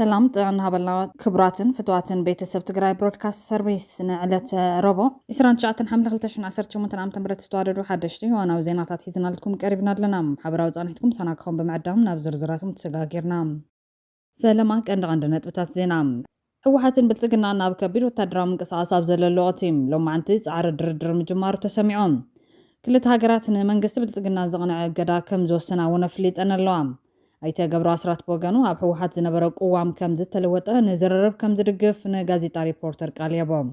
سلام طعنا هبلنا كبراتن فتواتن بيتسب تقراي برودكاست سيرفيس نعلت ربو إسران شعتن حملة غلتشن عسرت شمونتن عام تمرت ستوارد حدشتي وانا وزيناتات حيزنا لكم قريبنا لنا حبراوز عنيتكم سناكم بمعدام نابزر زراتم تسقاقيرنا فلما كان عندنا نتبتات زينام هوحاتن بلتقنا ناب كبير وتدرام قصاص أبزل اللغتيم لو ما عنتيز عرض دردر مجمار تسمعون كلت هاقراتنا منقست بلتقنا زغنع قدا كم زوسنا ونفليت أنا اللوام أيتا قبرو أسرات بوغانو أب حوحات زنبرو قوام كم زد تلوطة نزررب كم زدقف نغازيتا ريبورتر قال يابوم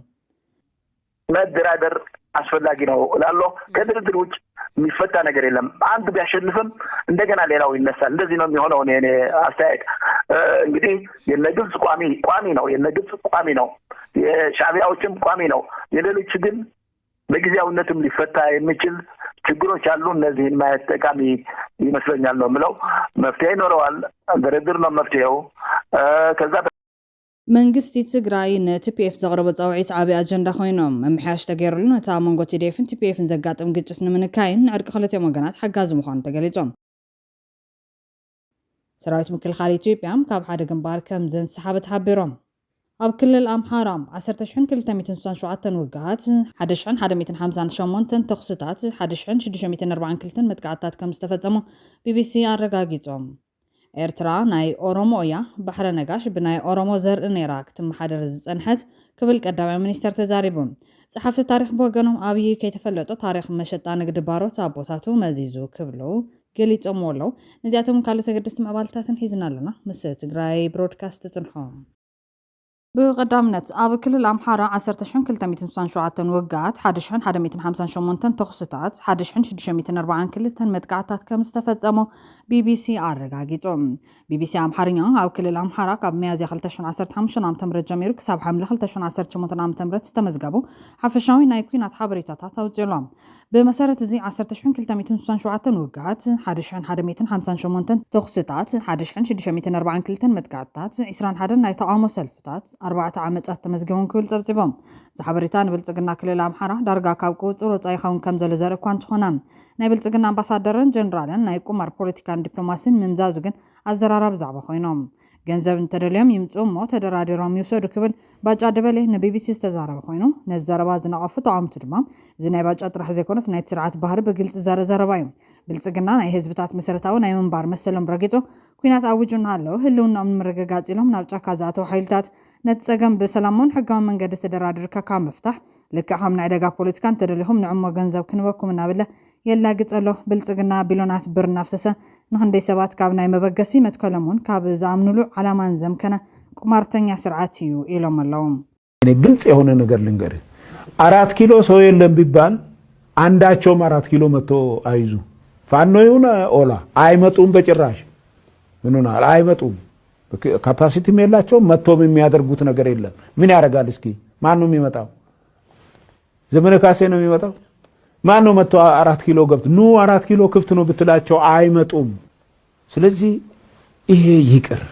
ما درادر አስፈላጊ ነው እላለሁ ከድርድር ውጭ የሚፈታ ነገር የለም አንድ ቢያሸንፍም እንደገና ሌላው ይነሳል እንደዚህ ነው የሚሆነው እኔ አስተያየት እንግዲህ የነግብጽ ቋሚ ነው የነግብጽ ቋሚ ነው የሻቢያዎችም ቋሚ ነው የሌሎች ግን በጊዜያዊነትም ሊፈታ የሚችል ችግሮች አሉ እነዚህን ማየት ጠቃሚ ይመስለኛል ነው ምለው መፍትሄ ይኖረዋል ድርድር ነው መፍትሄው ከዛ መንግስቲ ትግራይ ነቲፒኤፍ ዘቅረበ ጻውዒት ዓቢ አጀንዳ ኮይኖም መምሓሽ ተገይሩሉ ነታ መንጎ ቲዲኤፍን ቲፒኤፍን ዘጋጥም ግጭት ንምንካይን ዕርቂ ክልተ ወገናት ሓጋዝ ምዃኑ ተገሊጾም ሰራዊት ምክልኻል ኢትዮጵያም ካብ ሓደ ግንባር ከም ዘንሰሓበት ሓቢሮም ኣብ ክልል ኣምሓራ 10267 ውግኣት 1158 ተኹስታት 1642 መጥቃዕታት ከም ዝተፈጸሙ ቢቢሲ ኣረጋጊጾም ኤርትራ ናይ ኦሮሞ እያ ባሕረ ነጋሽ ብናይ ኦሮሞ ዘርኢ ነይራ ክትመሓደር ዝጸንሐት ክብል ቀዳማይ ሚኒስተር ተዛሪቡ ጸሓፍቲ ታሪክ ብወገኖም ኣብይ ከይተፈለጦ ታሪክ መሸጣ ንግዲ ባሮት ኣቦታቱ መዚዙ ክብሉ ገሊጾም ወለው ነዚኣቶም ካልኦት ተገደስቲ ኣባልታትን ሒዝና ኣለና ምስ ትግራይ ብሮድካስት ጽንሖም بقدامنت أب كل الأمحارة 10267 وقعت 1158 تخصتات 1640 كل متقعتات كم استفزمو BBC أرجعيتهم BBC أمحارية أو كل الأمحارة كاب ميازي 15 عام تمرد جميرو كسب حملة 15 عام تمرد استمزجبو حفشاوي نايكوينات حبريتات توجلهم بمسارة زي 10267 وقعت 1158 تخصتات 1640 كل متقعتات 21 ناي تعامل سلفتات 4 ዓመጻት ተመዝገቡን ክብል ጸብጽቦም ዝሓበሪታን ብልጽግና ክልል ኣምሓራ ዳርጋ ካብ ቁጽሩ ጻይኸውን ከም ዘሎ ዘርኢ እኳ እንትኾነም ናይ ብልጽግና ኣምባሳደርን ጀነራልን ናይ ቁማር ፖለቲካን ዲፕሎማሲን ምምዛዙ ግን ኣዘራራብ ዛዕባ ኮይኖም ገንዘብ እንተደልዮም ይምጹ እሞ ተደራዲሮም ይውሰዱ ክብል ባጫ ደበሌ ንቢቢሲ ዝተዛረበ ኮይኑ ነዚ ዘረባ ዝነቐፉ ተቃውምቱ ድማ እዚ ናይ ባጫ ጥራሕ ዘይኮነስ ናይ ስርዓት ባህሪ ብግልጽ ዘረባ እዩ ብልጽግና ናይ ህዝብታት መሰረታዊ ናይ መንባር መሰሎም ረጊጹ ኩናት ኣውጁና ኣለዉ ህልውናኦም ንምርግጋጽ ኢሎም ናብ ጫካ ዝኣተዉ ሓይልታት ነጸገም በሰላሙን ሕጋዊ መንገዲ ተደራድርካ ካብ መፍታሕ ልክዓም ናይ ደጋ ፖለቲካን ተደሊኹም ንዕሞ ገንዘብ ክንበኩም እናበለ የላግጸሎ ብልጽግና ቢሎናት ብር ናፍሰሰ ንኽንደይ ሰባት ካብ ናይ መበገሲ መትከለሙን ካብ ዝኣምንሉ ዓላማን ዘምከነ ቁማርተኛ ስርዓት እዩ ኢሎም ኣለዎም እኔ ግልጽ የሆነ ነገር ልንገርህ 4 ኪሎ ሰው የለም ቢባል አንዳቸውም 4 ኪሎ መጥቶ አይዙ ፋኖ ይሁን ኦላ አይመጡም በጭራሽ ምኑና አይመጡም ካፓሲቲ የላቸውም መጥቶም የሚያደርጉት ነገር የለም ምን ያደርጋል እስኪ ማን ነው የሚመጣው ዘመነ ካሴ ነው የሚመጣው ማን ነው መጥቶ 4 ኪሎ ገብት ኑ 4 ኪሎ ክፍት ነው ብትላቸው አይመጡም ስለዚህ ይሄ ይቅር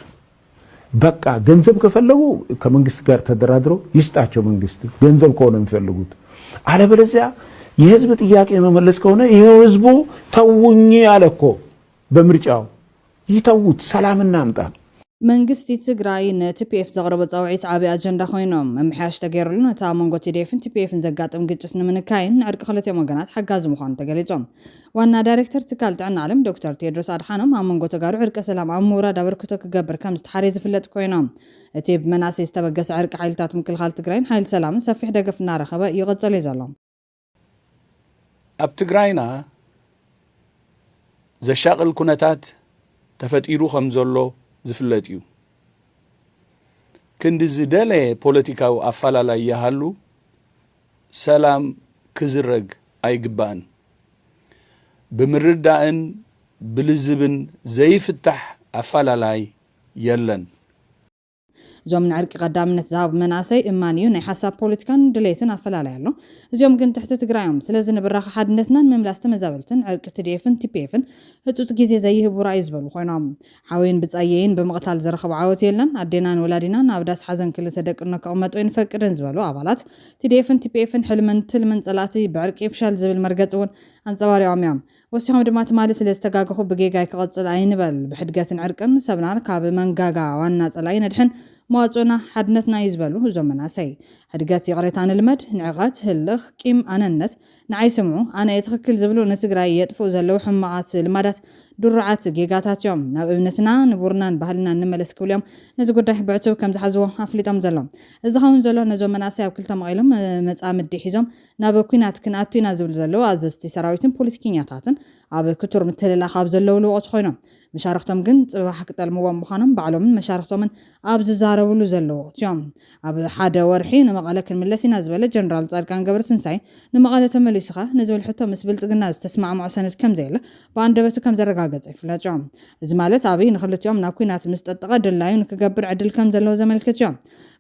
በቃ ገንዘብ ከፈለጉ ከመንግስት ጋር ተደራድረው ይስጣቸው መንግስት ገንዘብ ከሆነ የሚፈልጉት አለበለዚያ የህዝብ ጥያቄ መመለስ ከሆነ ይሄው ህዝቡ ተውኝ አለኮ በምርጫው ይተውት ሰላም እናምጣ መንግስቲ ትግራይ ነቲፒኤፍ ዘቅረበ ጻውዒት ዓቢ አጀንዳ ኮይኖም መምሓሽ ተገይሩሉ ነታ መንጎ ቲዲኤፍን ቲፒኤፍን ዘጋጥም ግጭት ንምንካይን ዕርቂ ክልተ ወገናት ሓጋዝ ምዃኑ ተገሊጾም ዋና ዳይሬክተር ትካል ጥዕና ዓለም ዶክተር ቴድሮስ ኣድሓኖም ኣብ መንጎ ተጋሩ ዕርቂ ሰላም ኣብ ምውራድ ኣበርክቶ ክገብር ከም ዝተሓረየ ዝፍለጥ ኮይኖም እቲ ብመናሰይ ዝተበገሰ ዕርቂ ሓይልታት ምክልኻል ትግራይን ሓይል ሰላምን ሰፊሕ ደገፍ እናረኸበ ይቕጽል እዩ ዘሎ ኣብ ትግራይና ዘሻቅል ኩነታት ተፈጢሩ ከም ዘሎ ዝፍለጥ እዩ ክንዲ ዝደለ ፖለቲካዊ ኣፈላላይ ያሃሉ ሰላም ክዝረግ ኣይግባን ብምርዳእን ብልዝብን ዘይፍታሕ ኣፈላላይ የለን زوم نعرق قدامنت زاب مناسي إمانيو ناي حساب بوليتيكان دليتن أفلالي يالو زوم كن تحت تقرايهم سلازن براخ حدنتنا مملاست مزابلتن عرق تديفن تبيفن هتو تجيزي زيه برايز بلو خوينام حاوين بتأيين بمقتال زرخب عاوتيلن عدينان ولادينان أبداس حزن كل سدك إنك أمت وين فكرن زبلو عبالات تديفن تبيفن حلمن تلمن صلاتي بعرق إفشال زبل مرقطون أنصواري عميام وسيهم دمات مالي سلستقاقخو بقيقاي كغطل عينبال بحدقاتن عرقن سبنان كاب منقاقا وانا صلاين ادحن مواطونا حدنتنا يزبلو زمنا سي حدقات يغريتان المد نعغات هلخ كيم أننت نعي سمعو أنا يتخكل زبلو نسقراي يطفو زلو حماعات المدات درعات جيجاتات يوم ناب ابنتنا نبورنا بهلنا نملس كل يوم نزقو داح بعتو كم زحزو أفليتهم زلو إذا زلو نزو مناسي وكل تمغيلهم متقام الديحيزهم نابو كينات كناتو ينازل زلو أزستي سراويتن بوليتيكينياتاتن أبو كتور متللا خاب زلو لو أتخوينو مشاركتهم جنت وحكت الموام بخانم بعلوم مشاركتهم من أبز زارولو زلو تيوم أب حدا ورحين مقالك الملسي نازبل جنرال صاركان قبر سنساي نمقالة مليسخة نزبل حتى مسبلت الناس تسمع مع سنة كم زيلة باندبتو كم زرقاقت فلا جام زمالت أبي نخلت يوم ناكوينات مستقد اللايون كقبر عدل كم زلو زملكت يوم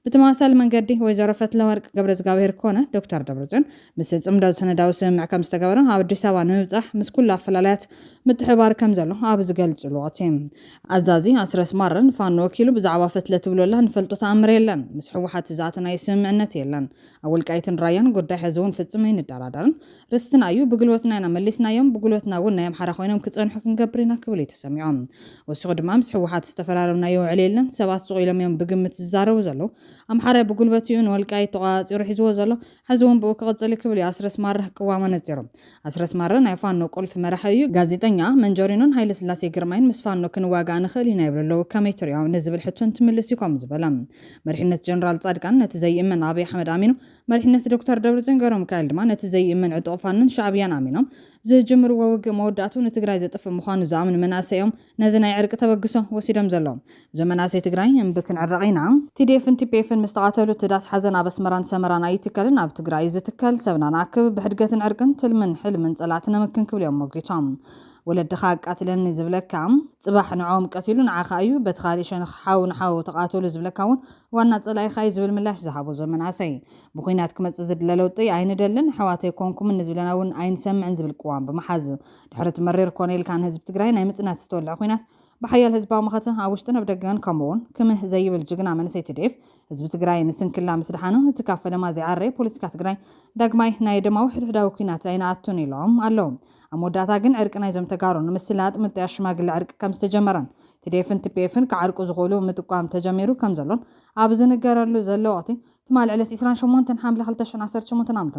بتماثل من قدي هو زرفت لورق قبر زقابير كونه دكتور دبرزن مسج امداد سنة مع كم استقبرن هاب الدساوة نمزح مس كلها فلالات متحبار كم زلو هاب زقلت لواتيم عزازي أسرس مرن فان وكيلو بزعوا فتلة بلولها نفلتو تأمريلن مسحوحات زاتنا يسمع نتيلن أول كايتن رايان قد حزون في التمين الدرادرن رستنا أيو بقلوتنا ملسنا يوم بقلوتنا ولنا يوم حرخوينهم كتقن حكن قبرنا كبلي تسمعون والسعود ما مسحوحات استفرارنا يو عليلن سبات صغيلم يوم بقمة الزارو زلو أم حرا بقلبتيون والكاي تقاط يروح يزوزلو حزون بوك قصلي كبلي أسرس مرة قوامة نزيرو أسرس مرة نايفان نقول في مرحيو غازيتنيا من جورينون هاي لسلاسي جرمين مسفان نكن واقع نخلي نايبرلو كاميتريا ونزبل حتون تملسيكم زبلم مرحنة جنرال صادقان نتزي من أبي أحمد أمينو مرحنة دكتور دبرزن قرم كالدما نتزي من عطوفان شعبيان أمينو زي جمر ووق موداتو نتقراي زطف مخانو زامن مناسيهم نازنا يعرق تبقسو وسيدم زلو زمناسي تقراي ينبكن عرقينا تديف انت بيفن مستقاتلو تداس حزن أبس مران سمران أي تكالن أب تقراي زتكال سبنا ناكب بحدقة عرقن تلمن حلمن صلاتنا ممكن كل يوم موقيتهم ولد دخاق قاتلن زبلك عم صباح نعوم قاتلون عخايو بتخاليشن حاو تقاتلو زبلكاون وانا صلاي خاي زبل ملاش زحابو زمناسي بخينات كمص زد للوطي عين دلن حواتي كونكم نزبلناون عين سمع نزبل قوام بمحاز دحرت مرير كونيل كان حزب تግራይ ናይ ምጽናት ዝተወልዐ ኩናት بحيال هزباو مخته عوشتنا بدقان كمون كمه زي بالجقنا من سيتديف هزب تግራይ نسنكلا مسدحانو تكافل ما زي عري بوليسكا تግራይ دغماي ناي دما وحد حداو كينات عين اتون يلوم اللوم اموداتا ግን ዕርቅና ይዞም ተጋሩን ምስላጥ ምጥያሽ ማግል ዕርቅ ከም ዝተጀመረን ትዴፍን ትፔፍን ከዓርቁ ዝغولو ምጥቋም ተጀሚሩ ከም ዘሎን ኣብዚ ነገረሉ ዘሎ ወቅቲ ትማል ዕለት 28 حمل 2018 ዓ.ም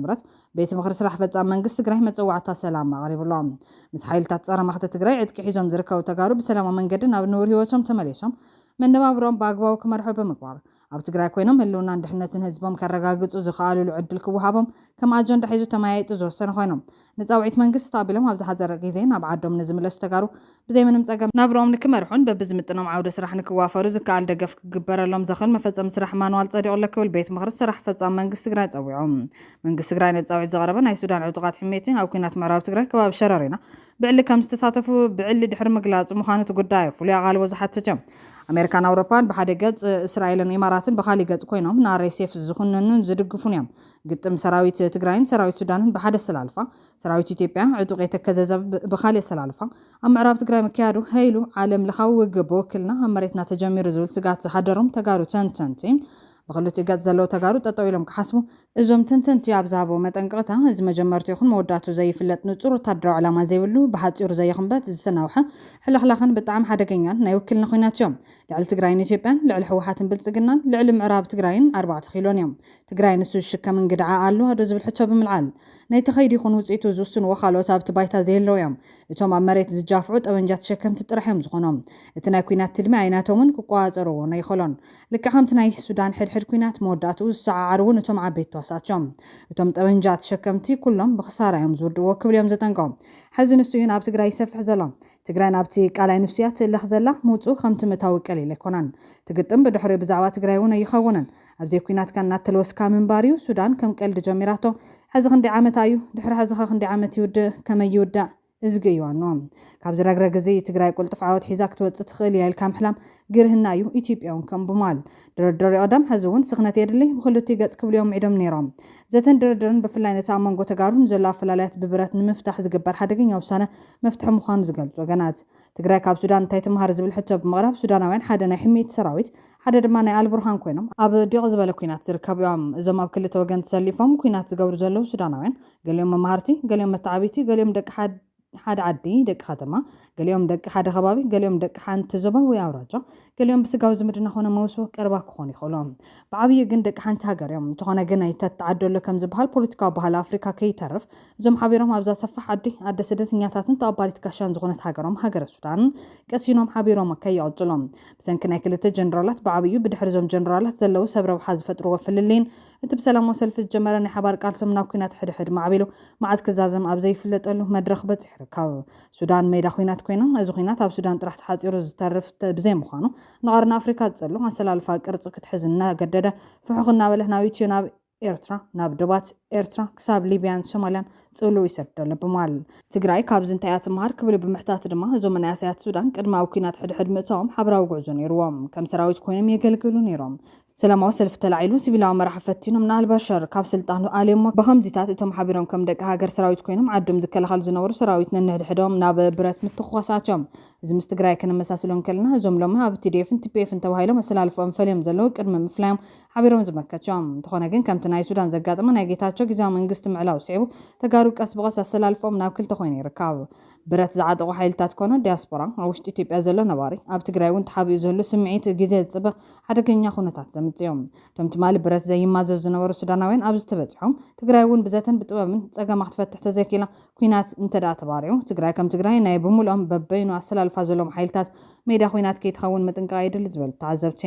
ቤት ምክሪ ስራሕ ፈጻም መንግስት ትግራይ መጽዋዕታ ሰላም አቅሪብሎም ምስ ሓይልታት ጸረ ማኽተ ትግራይ ዕጥቂ ሒዞም ዝርከቡ ተጋሩ በሰላም መንገድ ናብ ንውር ህይወቶም ተመሊሶም መነባብሮም ባግባው ከመርሑ በመግባር ኣብ ትግራይ ኮይኖም ህልውና እንድሕነትን ህዝቦም ከረጋግጹ ዝኻኣልሉ ዕድል ክወሃቦም ከም ኣጀንዳ ሒዙ ተማያይጡ ዝወሰነ ኮይኖም ነጻውዒት መንግስት ታቢሎም ኣብ ዝሓዘረ ግዜ ናብ ዓዶም ንዝምለሱ ተጋሩ ብዘይ ምንም ጸገም ናብሮም ንክመርሑን በብዝምጥኖም ዓውደ ስራሕ ንክዋፈሩ ዝከኣል ደገፍ ክግበረሎም ዘኽእል መፈጸም ስራሕ ማንዋል ጸዲቑ ለክብል ቤት ምክሪ ስራሕ ፈጻም መንግስት ትግራይ ጸዊዖም መንግስት ትግራይ ነጻውዒት ዘቕረበ ናይ ሱዳን ዕጡቃት ሕሜት ኣብ ኩናት ምዕራብ ትግራይ ከባቢ ሸረሪና ብዕሊ ከም ዝተሳተፉ ብዕሊ ድሕሪ ምግላጽ ምዃኑ ጉዳይ ፍሉይ ኣቓልቦ ዝሓተተ أمريكان أوروبان بحد جز إسرائيل إمارات بخالي جز كوينهم نار سيف زخنن زدقفون يوم قدم سراويت تجراين سراويت السودان بحد السلالفة سراويت إثيوبيا عدوقية كزز بخالي السلالفة أما عرب تجراي مكيادو هيلو عالم لخو جبو كلنا أمريتنا تجمير زول سجات حدرهم تجارو تنتين بخلوتي قد زلو تجارو تطويلهم كحسبو إزوم تنتن تياب زابو متنقطها إز مجمرتو يخون موداتو زي فلت نصور تدرو على ما زيولو بحد يور زي خنبات السناوحة حلخلاخن بطعم حدا كينيان نايوكلنا خوينات يوم لعل تجراين إثيوبيان لعل حوحات بلصقنان لعل معراب تجراين 4 خيلون يوم تجراين السو الشكا من قدعا قالو هادو زبل حتى بملعال ناي تخيد يخون وصيتو زوسن وخالو تابت بايتا زيلو يوم اتوم مريت زجافعو طبنجات شكم تطرحهم زخونهم اتنا كوينات تلمي عيناتهم كقواصرو ناي خلون لك حمتناي السودان حد كوينات موداتو سعارون اتوم عبيت توساتهم اتوم طبنجات شكمتي كلهم بخساره يوم زود وكبل يوم زتنقوم حزن السوين اب تجراي سفح زلام تجراي نابتي قالاي نفسيات لخزلا موصو خمت متاوق قليل يكونن تقطم بدحري بزعوا تجراي ونه يخونن ابزي كوينات كانت تلوسكا من باريو سودان كم قلد جميراتو حزخ اندي عامتايو دحر حزخ اندي عامت يود كما يودا እዝገይዋኖ ካብ ዝረግረ ግዜ ትግራይ ቁልጥፍ ዓወት ሒዛ ክትወጽእ ትኽእል እያ ኢልካ ምሕላም ግርህና እዩ ኢትዮጵያውን ከም ብማል ድርድር ይቀደም ሕዚ እውን ስኽነት የድሊ ብክልቲኡ ገጽ ክብልዮም ዒዶም ነይሮም ዘተን ድርድርን ብፍላይ ነቲ ኣብ መንጎ ተጋሩን ዘሎ ኣፈላላያት ብብረት ንምፍታሕ ዝግበር ሓደገኛ ውሳነ መፍትሒ ምዃኑ ዝገልጹ ወገናት ትግራይ ካብ ሱዳን እንታይ ትምሃር ዝብል ሕቶ ብምቕራብ ሱዳናውያን ሓደ ናይ ሕሜት ሰራዊት ሓደ ድማ ናይ አልቡርሃን ኮይኖም ኣብ ዲቕ ዝበለ ኩናት ዝርከቡ እዮም እዞም ኣብ ክልተ ወገን ተሰሊፎም ኩናት ዝገብሩ ዘለዉ ሱዳናውያን ገሊኦም መማሃርቲ ገሊኦም መታዓቢቲ ገሊኦም ደቂ ሓደ ዓዲ ደቂ ከተማ ገሊኦም ደቂ ሓደ ከባቢ ገሊኦም ደቂ ሓንቲ ዞባ ወይ ኣውራጃ ገሊኦም ብስጋዊ ዝምድና ኾነ መውስወ ቀርባ ክኾኑ ይኽእሎም ብዓብዪ ግን ደቂ ሓንቲ ሃገር እዮም እንተኾነ ግን ኣይተተዓደሎ ከም ዝበሃል ፖለቲካዊ ባህሊ ኣፍሪካ ከይተርፍ እዞም ሓቢሮም ኣብዛ ሰፋሕ ዓዲ ስደተኛታትን ተቐባሊት ጋሻን ዝኾነት ሃገሮም ሃገረ ሱዳን ቀሲኖም ሓቢሮም ከይቕጽሎም ብሰንኪ ናይ ክልተ ጀነራላት ብዓብዩ ብድሕሪ እዞም ጀነራላት ዘለዉ ሰብ ረብሓ ዝፈጥርዎ ፍልልይን እቲ ብሰላማዊ ሰልፊ ዝጀመረ ናይ ሓባር ቃልሶም ናብ ኩናት ሕድሕድ ማዕቢሉ መዓዝ ክዛዘም ኣብ ዘይፍለጠሉ መድረኽ በፂሑ ይርከብ ሱዳን ሜዳ ኩናት ኮይና እዚ ኩናት ኣብ ሱዳን ጥራሕ ተሓፂሩ ዝተርፍ ብዘይ ምዃኑ ንቐርኒ ኣፍሪካ ዝጸሉ ኣሰላልፋ ቅርጺ ክትሕዝ እናገደደ ፍሑኽ እናበለ ናብ ኢትዮ ናብ ኤርትራ ናብ ደባት ኤርትራ ክሳብ ሊብያን ሶማልያን ጽሉ ይሰደለ ብማል ትግራይ ካብ ዝንታይ ኣትማር ክብል ብምሕታት ድማ እዞም መናእሰያት ሱዳን ቅድሚ ኣብ ኩናት ሕድሕድ ምእተዎም ሓበራዊ ጉዕዞ ነይርዎም ከም ሰራዊት ኮይኖም የገልግሉ ነይሮም ሰላማዊ ሰልፊ ተላዒሉ ሲቪላዊ መራሒ ፈቲኖም ንኣልባሸር ካብ ስልጣኑ ኣልየሞ ብኸምዚታት እቶም ሓቢሮም ከም ደቂ ሃገር ሰራዊት ኮይኖም ዓዶም ዝከላኸሉ ዝነበሩ ሰራዊት ነንሕድሕዶም ናብ ብረት ምትኳሳትዮም እዚ ምስ ትግራይ ክንመሳሰሎም ከለና እዞም ሎሚ ኣብ ቲዲኤፍን ቲፒኤፍን ተባሂሎም ኣሰላልፎም ፈልዮም ዘለዉ ቅድሚ ምፍላዮም ሓቢሮም ዝመከትዮም እንተኾነ ግን ከምቲ ናይ ሱዳን ዘጋጠመ ናይ ጌታቸው ጊዜያዊ መንግስቲ ምዕላው ስዒቡ ተጋሩ ቀስ ብቐስ ኣሰላልፎም ናብ ክልተ ኮይኑ ይርከብ ብረት ዝዓጠቑ ሓይልታት ኮነ ዲያስፖራ ኣብ ውሽጢ ኢትዮጵያ ዘሎ ነባሪ ኣብ ትግራይ እውን ተሓቢኡ ዘሎ ስምዒት ግዜ ዝፅበ ሓደገኛ ኩነታት ዘምፅኦም እቶም ትማሊ ብረት ዘይማዘዙ ዝነበሩ ሱዳናውያን ኣብ ዝተበፅሖም ትግራይ እውን ብዘተን ብጥበብን ፀገማ ክትፈትሕ ተዘኪላ ኩናት እንተደኣ ተባሪዑ ትግራይ ከም ትግራይ ናይ ብምልኦም በበይኑ ኣሰላልፋ ዘሎም ሓይልታት ሜዳ ኩናት ከይትኸውን ምጥንቃቕ ይድሊ ዝብል ተዓዘብቲ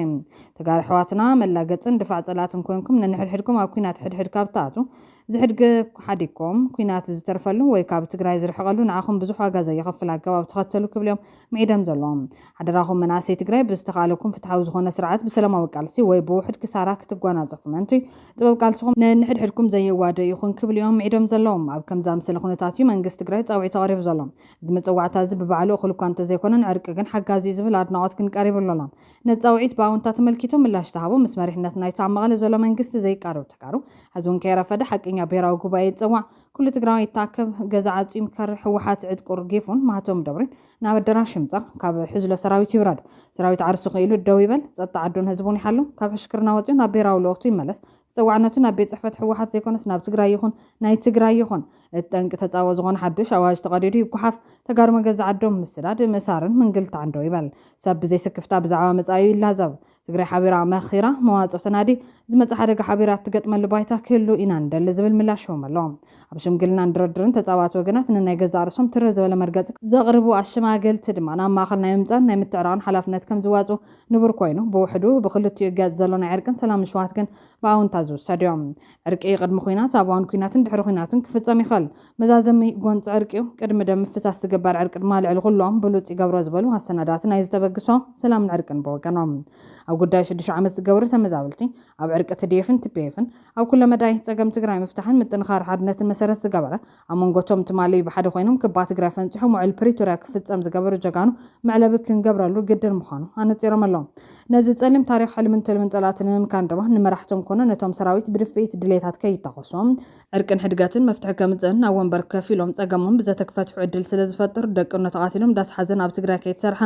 ተጋሩ ኣሕዋትና መላገፅን ድፋዕ ፀላትን ኮይንኩም ነንሕድሕድኩም ኣብ ኩናት ሕድሕድ ካብ ተኣቱ ዝሕድገ ሓዲግኩም ኩናት ዝተርፈሉ ወይ ካብ ትግራይ ዝርሕቐሉ ንዓኹም ብዙሕ ዋጋ ዘየኸፍል ኣገባብ ተኸተሉ ክብልዮም ምዒዶም ዘለዎም ሓደራኹም መናእሰይ ትግራይ ብዝተኻለኩም ፍትሓዊ ዝኾነ ስርዓት ብሰላማዊ ቃልሲ ወይ ብውሕድ ክሳራ ክትጓናፀፉ ምንቲ ጥበብ ቃልስኹም ነንሕድሕድኩም ዘየዋደ ይኹን ክብልዮም ምዒዶም ዘለዎም ኣብ ከምዛ ምስሊ ኩነታት እዩ መንግስቲ ትግራይ ፃውዒት ተቐሪቡ ዘሎ እዚ መፀዋዕታ እዚ ብባዕሉ እኹል እኳ እንተዘይኮነን ዕርቂ ግን ሓጋዚ ዝብል ኣድናቖት ክንቀሪበሎና ነፃውዒት ብኣውንታ ተመልኪቶ ምላሽ ተሃቦ ምስ መሪሕነት ናይ መቐለ ዘሎ መንግስቲ ዘይቃረብ ተጋሩ ሕዚ እውን ከይረፈደ ሓቀኛ ብሄራዊ ጉባኤ ይፀዋዕ ኩሉ ትግራዋይ ይተኣከብ ገዛ ዓፂም ከር ሕወሓት ዕጥቁር ጌፉን ማህቶም ደብሪ ናብ ኣዳራሽ ይምፃ ካብ ሕዝሎ ሰራዊት ይውረድ ሰራዊት ዓርሱ ኽኢሉ ደው ይበል ፀጥታ ዓዶን ህዝቡን ይሓሉ ካብ ሕሽክርና ወፂኡ ናብ ብሄራዊ ልእኽቱ ይመለስ ዝፀዋዕነቱ ናብ ቤት ፅሕፈት ሕወሓት ዘይኮነስ ናብ ትግራይ ይኹን ናይ ትግራይ ይኹን እጠንቂ ተፃወ ዝኾነ ሓዱሽ ኣዋጅ ተቐዲዱ ይጓሓፍ ተጋሩ መገዛ ዓዶም ምስዳድ ምእሳርን ምንግልታዕ ደው ይበል ሰብ ብዘይስክፍታ ብዛዕባ መፃዩ ይላዘብ ትግራይ ሓቢራ መኺራ መዋፅኦ ተናዲ ዝመፅእ ሓደጋ ሓቢራ ትገጥመሉ ባይታ ክህሉ ኢና እንደሊ ዝብል ምላሽ ሂቦም ኣለዎም ኣብ ሽምግልናን ድርድርን ተፃዋቲ ወገናት ንናይ ገዛ ርእሶም ትረ ዝበለ መርገፂ ዘቕርቡ ኣሸማገልቲ ድማ ናብ ማእኸል ናይ ምምፃን ናይ ምትዕራቕን ሓላፍነት ከም ዝዋፁ ንቡር ኮይኑ ብውሕዱ ብክልቲኡ ገፅ ዘሎ ናይ ዕርቅን ሰላም ምሽዋት ግን ብኣውንታ ዝውሰድ እዮም ዕርቂ ቅድሚ ኩናት ኣብ እዋን ኩናትን ድሕሪ ኩናትን ክፍፀም ይኽእል መዛዘሚ ጎንፂ ዕርቂ እዩ ቅድሚ ደም ምፍሳስ ዝግበር ዕርቂ ድማ ልዕሊ ኩሎም ብሉፅ ይገብሮ ዝበሉ ኣሰናዳትን ናይ ዝተበግሶ ሰላምን ዕርቅን ብወገኖም ኣብ ጉዳይ 6 ዓመት ዝገብሩ ተመዛበልቲ ኣብ ዕርቂ ቲዲኤፍን ቲፒኤፍን ኣብ ኩለ መዳይ ፀገም ትግራይ ምፍታሕን ምጥንኻር ሓድነትን መሰረት ዝገበረ ኣብ መንጎቶም ትማሊ ብሓደ ኮይኖም ክባ ትግራይ ፈንፂሖም ውዕል ፕሪቶርያ ክፍፀም ዝገበሩ ጀጋኑ መዕለቢ ክንገብረሉ ግድን ምዃኑ ኣነፂሮም ኣለዎም ነዚ ፀሊም ታሪክ ሕልምን ትልምን ፀላትን ንምምካን ድማ ንመራሕቶም ኮነ ነቶም ሰራዊት ብድፍኢት ድሌታት ከይተኸሶም ዕርቅን ሕድገትን መፍትሒ ከምፅእን ኣብ ወንበር ከፍ ኢሎም ፀገሞም ብዘተክፈትሑ ዕድል ስለ ዝፈጥር ደቅኖ ተቓቲሎም ዳስ ሓዘን ኣብ ትግራይ ከይተሰርሐ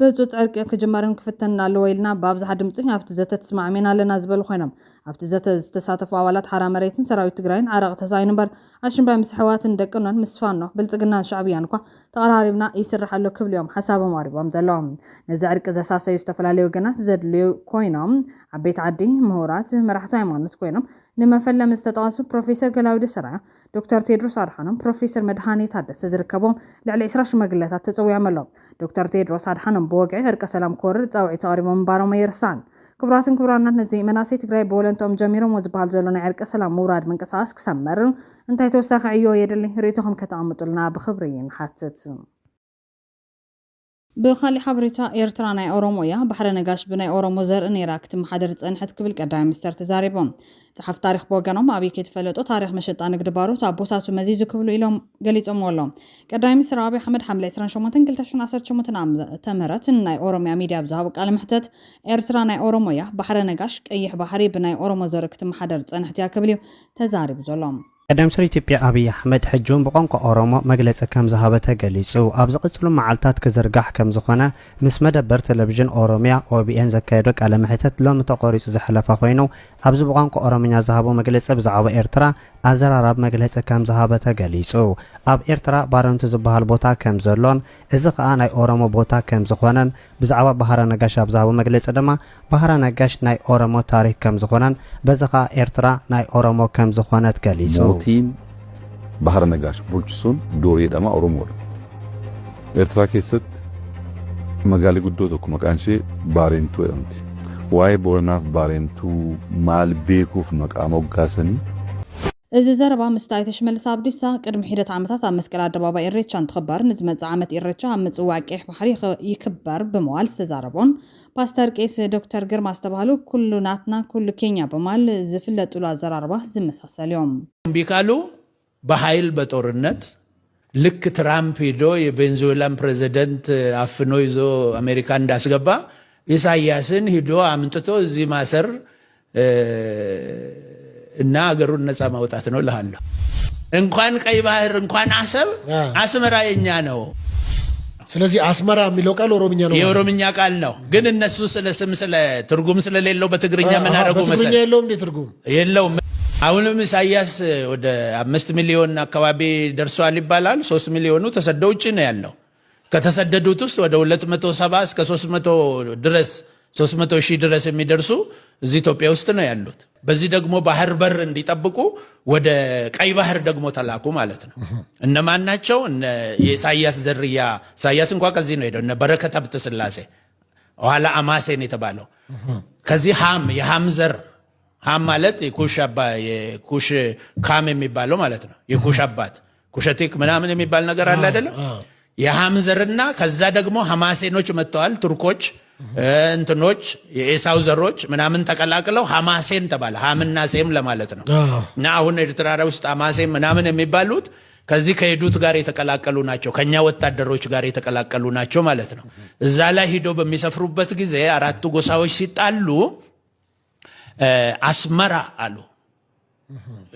ብህፁፅ ዕርቂ ክጅመርን ክፍተንን ኣለዎ ኢልና ብኣብዝሓ ድምፂ ኣብቲ ዘተ ተስማዕሜና ኣለና ዝበሉ ኮይኖም ኣብቲ ዘተ ዝተሳተፉ ኣባላት ሓራ መሬትን ሰራዊት ትግራይን ዓረቕ ተሳይኑ እምበር ኣሽምባይ ምስ ሕዋትን ደቅኖን ምስ ፋኖ ብልፅግናን ሻዕብያን እኳ ተቐራሪብና ይስራሕ ኣሎ ክብልዮም ሓሳቦም ኣሪቦም ዘለዎም ነዚ ዕርቂ ዘሳሰዩ ዝተፈላለዩ ወገናት ዘድልዩ ኮይኖም ዓበይቲ ዓዲ ምሁራት መራሕቲ ሃይማኖት ኮይኖም ንመፈለም ዝተጠቐሱ ፕሮፌሰር ገላውዴ ሰራያ ዶክተር ቴድሮስ ኣድሓኖም ፕሮፌሰር መድሃኒ ታደሰ ዝርከቦም ልዕሊ 20 ሽማግለታት ተፀዊዖም ኣለዎም ዶክተር ቴድሮስ ኣድሓኖም ብወግዒ ዕርቀ ሰላም ክወርድ ፃውዒት ተቐሪቦም ምንባሮም ኣይርሳዕን ክቡራትን ክቡራናት ነዚ መናእሰይ ትግራይ ብወለንቶም ጀሚሮም ዝበሃል ዘሎ ናይ ዕርቀ ሰላም ምውራድ ምንቅስቓስ ክሰመር እንታይ ተወሳኺ ዕዮ የድሊ ርእይቶኹም ከተቐምጡልና ብክብሪ ንሓትት بخالي حبرتا إيرترا ناي أورومويا بحر نقاش بناي أورومو زر نيراك تم حدر تسنحت قبل قدام مستر تزاربهم صحف تاريخ بوغانوم أبي كيت فلتو تاريخ مشطان قدبارو تابوتاتو مزيزو كبلو إلهم قليت أمولهم قدام مستر أبي حمد حملة سران شومتن قلتشون عصر شومتن عم تمرت ناي أوروميا ميديا بزهابك على محتت إيرترا ناي أورومويا بحر نقاش أيح بحري بناي أورومو زرك تم حدر تسنحت يا كبليو تزارب زولهم قدام سر ኢትዮጵያ አብይ አሕመድ ሕጆም በቋንቋ ኦሮሞ መግለጽ ከም ዝሃበ ተገሊጹ ኣብ ዝቕጽሉ መዓልታት ክዝርጋሕ ከም ዝኾነ ምስ መደበር ቴሌቪዥን ኦሮሚያ ኦቢኤን ዘካየዶ ቃለ መሕተት ሎሚ ተቆሪጹ ዝሕለፈ ኮይኑ ኣብዚ በቋንቋ ኦሮምኛ ዝሃቦ መግለጽ ብዛዕባ ኤርትራ ኣዘራራብ መግለጽ ከም ዝሃበ ተገሊጹ ኣብ ኤርትራ ባረንቱ ዝበሃል ቦታ ከም ዘሎን እዚ ከዓ ናይ ኦሮሞ ቦታ ከም ዝኾነን ብዛዕባ ባህረ ነጋሽ ኣብ ዝሃቦ መግለጽ ድማ ባህረ ነጋሽ ናይ ኦሮሞ ታሪክ ከም ዝኾነን በዚ ከዓ ኤርትራ ናይ ኦሮሞ ከም ዝኾነት ገሊጹ ሞቲን ባህረ ነጋሽ ቡልቹሱን ዶሪ ደማ ኦሮሞ ኤርትራ ከሰት መጋሊ ጉዶ ተኩ መቃንሺ ባሬንቱ እንት ዋይ ቦርናፍ ባሬንቱ ማል ቤኩፍ መቃሞ ጋሰኒ እዚ ዘረባ ምስታይ ተሽመልስ አብዲሳ ቅድሚ ሒደት ዓመታት ኣብ መስቀል ኣደባባይ ኢሬቻ እንትኽበር ንዝመጽ ዓመት ኢሬቻ ኣብ ምጽዋዕ ቄሕ ባሕሪ ይክበር ብምዋል ዝተዛረቦን ፓስተር ቄስ ዶክተር ግርማ ዝተባሃሉ ኩሉ ናትና ኩሉ ኬንያ በማል ዝፍለጡሉ አዘራርባ ዝመሳሰል እዮም ቢካሉ በኃይል በጦርነት ልክ ትራምፕ ሄዶ የቬንዙዌላን ፕሬዚደንት አፍኖ ይዞ አሜሪካ እንዳስገባ ኢሳያስን ሄዶ አምጥቶ እዚህ ማሰር እና አገሩን ነፃ ማውጣት ነው ለሃለሁ እንኳን ቀይ ባህር እንኳን አሰብ አስመራ የኛ ነው ስለዚህ አስመራ የሚለው ቃል ኦሮምኛ ነው የኦሮምኛ ቃል ነው ግን እነሱ ስለ ስም ስለ ትርጉም ስለሌለው በትግርኛ ምን አደረጉ መሰለ በትግርኛ የለውም እንዴ ትርጉም የለውም አሁንም ኢሳያስ ወደ 5 ሚሊዮን አካባቢ ደርሷል ይባላል 3 ሚሊዮኑ ተሰደው ውጪ ነው ያለው ከተሰደዱት ውስጥ ወደ 270 እስከ 300 ድረስ 300 ሺህ ድረስ የሚደርሱ እዚህ ኢትዮጵያ ውስጥ ነው ያሉት በዚህ ደግሞ ባህር በር እንዲጠብቁ ወደ ቀይ ባህር ደግሞ ተላኩ ማለት ነው እነማን ናቸው የኢሳያስ ዘርያ ኢሳያስ እንኳን ከዚህ ነው ሄደው እነ በረከት ሀብተ ስላሴ ኋላ አማሴን የተባለው ከዚህ የሃም ዘር ሃም ማለት የኩሽ ካም የሚባለው ማለት ነው የኩሽ አባት ኩሸቴክ ምናምን የሚባል ነገር አለ አይደለም የሃም ዘርና ከዛ ደግሞ ሐማሴኖች መጥተዋል ቱርኮች እንትኖች የኤሳው ዘሮች ምናምን ተቀላቅለው ሐማሴን ተባለ ሃምና ሴም ለማለት ነው እና አሁን ኤርትራ ውስጥ ሐማሴን ምናምን የሚባሉት ከዚህ ከሄዱት ጋር የተቀላቀሉ ናቸው ከኛ ወታደሮች ጋር የተቀላቀሉ ናቸው ማለት ነው እዛ ላይ ሄዶ በሚሰፍሩበት ጊዜ አራቱ ጎሳዎች ሲጣሉ አስመራ አሉ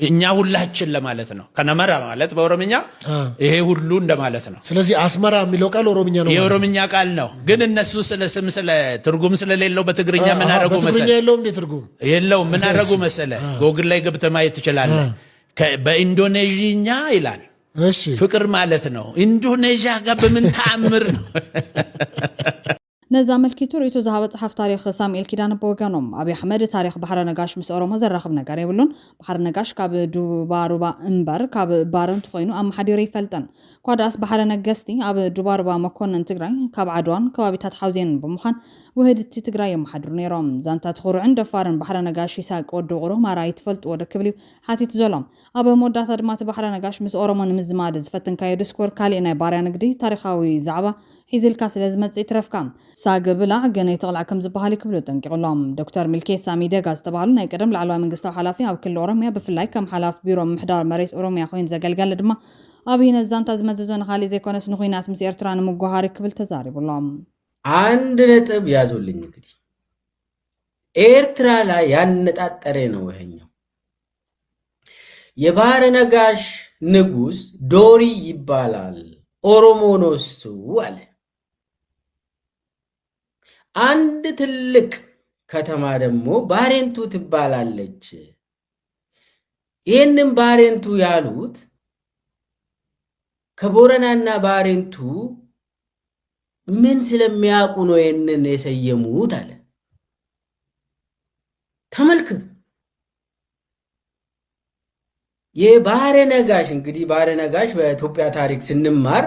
እኛ ሁላችን ለማለት ነው ከነመራ ማለት በኦሮምኛ ይሄ ሁሉ እንደማለት ነው ስለዚህ አስመራ የሚለው ቃል ኦሮምኛ ነው የኦሮምኛ ቃል ነው ግን እነሱ ስለ ስም ስለ ትርጉም ስለሌለው በትግርኛ ምን አደረጉ መሰለ በትግርኛ የለውም እንዴ ትርጉም የለውም ምን አደረጉ መሰለ ጎግል ላይ ገብተህ ማየት ትችላለህ በኢንዶኔዥኛ ይላል እሺ ፍቅር ማለት ነው ኢንዶኔዥያ ጋር በምን ተአምር ነው ነዛ መልኪቱ ርእቱ ዝሃበ ጽሐፍ ታሪክ ሳሙኤል ኪዳን በወገኖም አብይ አሕመድ ታሪክ ባህረ ነጋሽ ምስ ኦሮሞ ዘራኽብ ነገር ይብሉን ባህረ ነጋሽ ካብ ዱባሩባ እምበር ካብ ባረንት ኮይኑ ኣብ ማሓዲሩ ይፈልጠን ኳዳስ ባህረ ነገስቲ ኣብ ዱባሩባ መኮንን ትግራይ ካብ ዓድዋን ከባቢታት ሓውዜን ብምዃን ውህድቲ ትግራይ የመሓድሩ ነይሮም ዛንታ ትኹሩዕን ደፋርን ባህረ ነጋሽ ይሳቅ ወዲ ቁሩ ማራይ ትፈልጥዎ ደክብልዩ ሓቲት ዘሎም ኣብ መወዳእታ ድማ እቲ ባህረ ነጋሽ ምስ ኦሮሞ ንምዝማድ ዝፈትን ካዮ ዲስኮር ካልእ ናይ ባርያ ንግዲ ታሪኻዊ ዛዕባ ሒዝልካ ስለ ዝመጽእ ትረፍካ ሳግብላ ገነይ ተቕላዕ ከም ዝበሃል ይክብሉ ጠንቂቕሎም ዶክተር ሚልኬሳ ሚደጋ ዝተባሃሉ ናይ ቀደም ላዕለዋይ መንግስታዊ ሓላፊ ኣብ ክልል ኦሮምያ ብፍላይ ከም ሓላፊ ቢሮ ምሕዳር መሬት ኦሮምያ ኮይኑ ዘገልገለ ድማ ኣብይ ነዛንታ ዝመዘዞ ንኻሊእ ዘይኮነስ ንኹናት ምስ ኤርትራ ንምጓሃር ክብል ተዛሪቡሎም አንድ ነጥብ ያዙልኝ እንግዲህ ኤርትራ ላይ ያነጣጠረ ነው ይሄኛው የባህረ ነጋሽ ንጉስ ዶሪ ይባላል ኦሮሞ ነው እሱ አለ አንድ ትልቅ ከተማ ደግሞ ባሬንቱ ትባላለች ይህንን ባሬንቱ ያሉት ከቦረናና ባሬንቱ ምን ስለሚያውቁ ነው ይህንን የሰየሙት አለ ተመልከቱ የባህረ ነጋሽ እንግዲህ ባህረ ነጋሽ በኢትዮጵያ ታሪክ ስንማር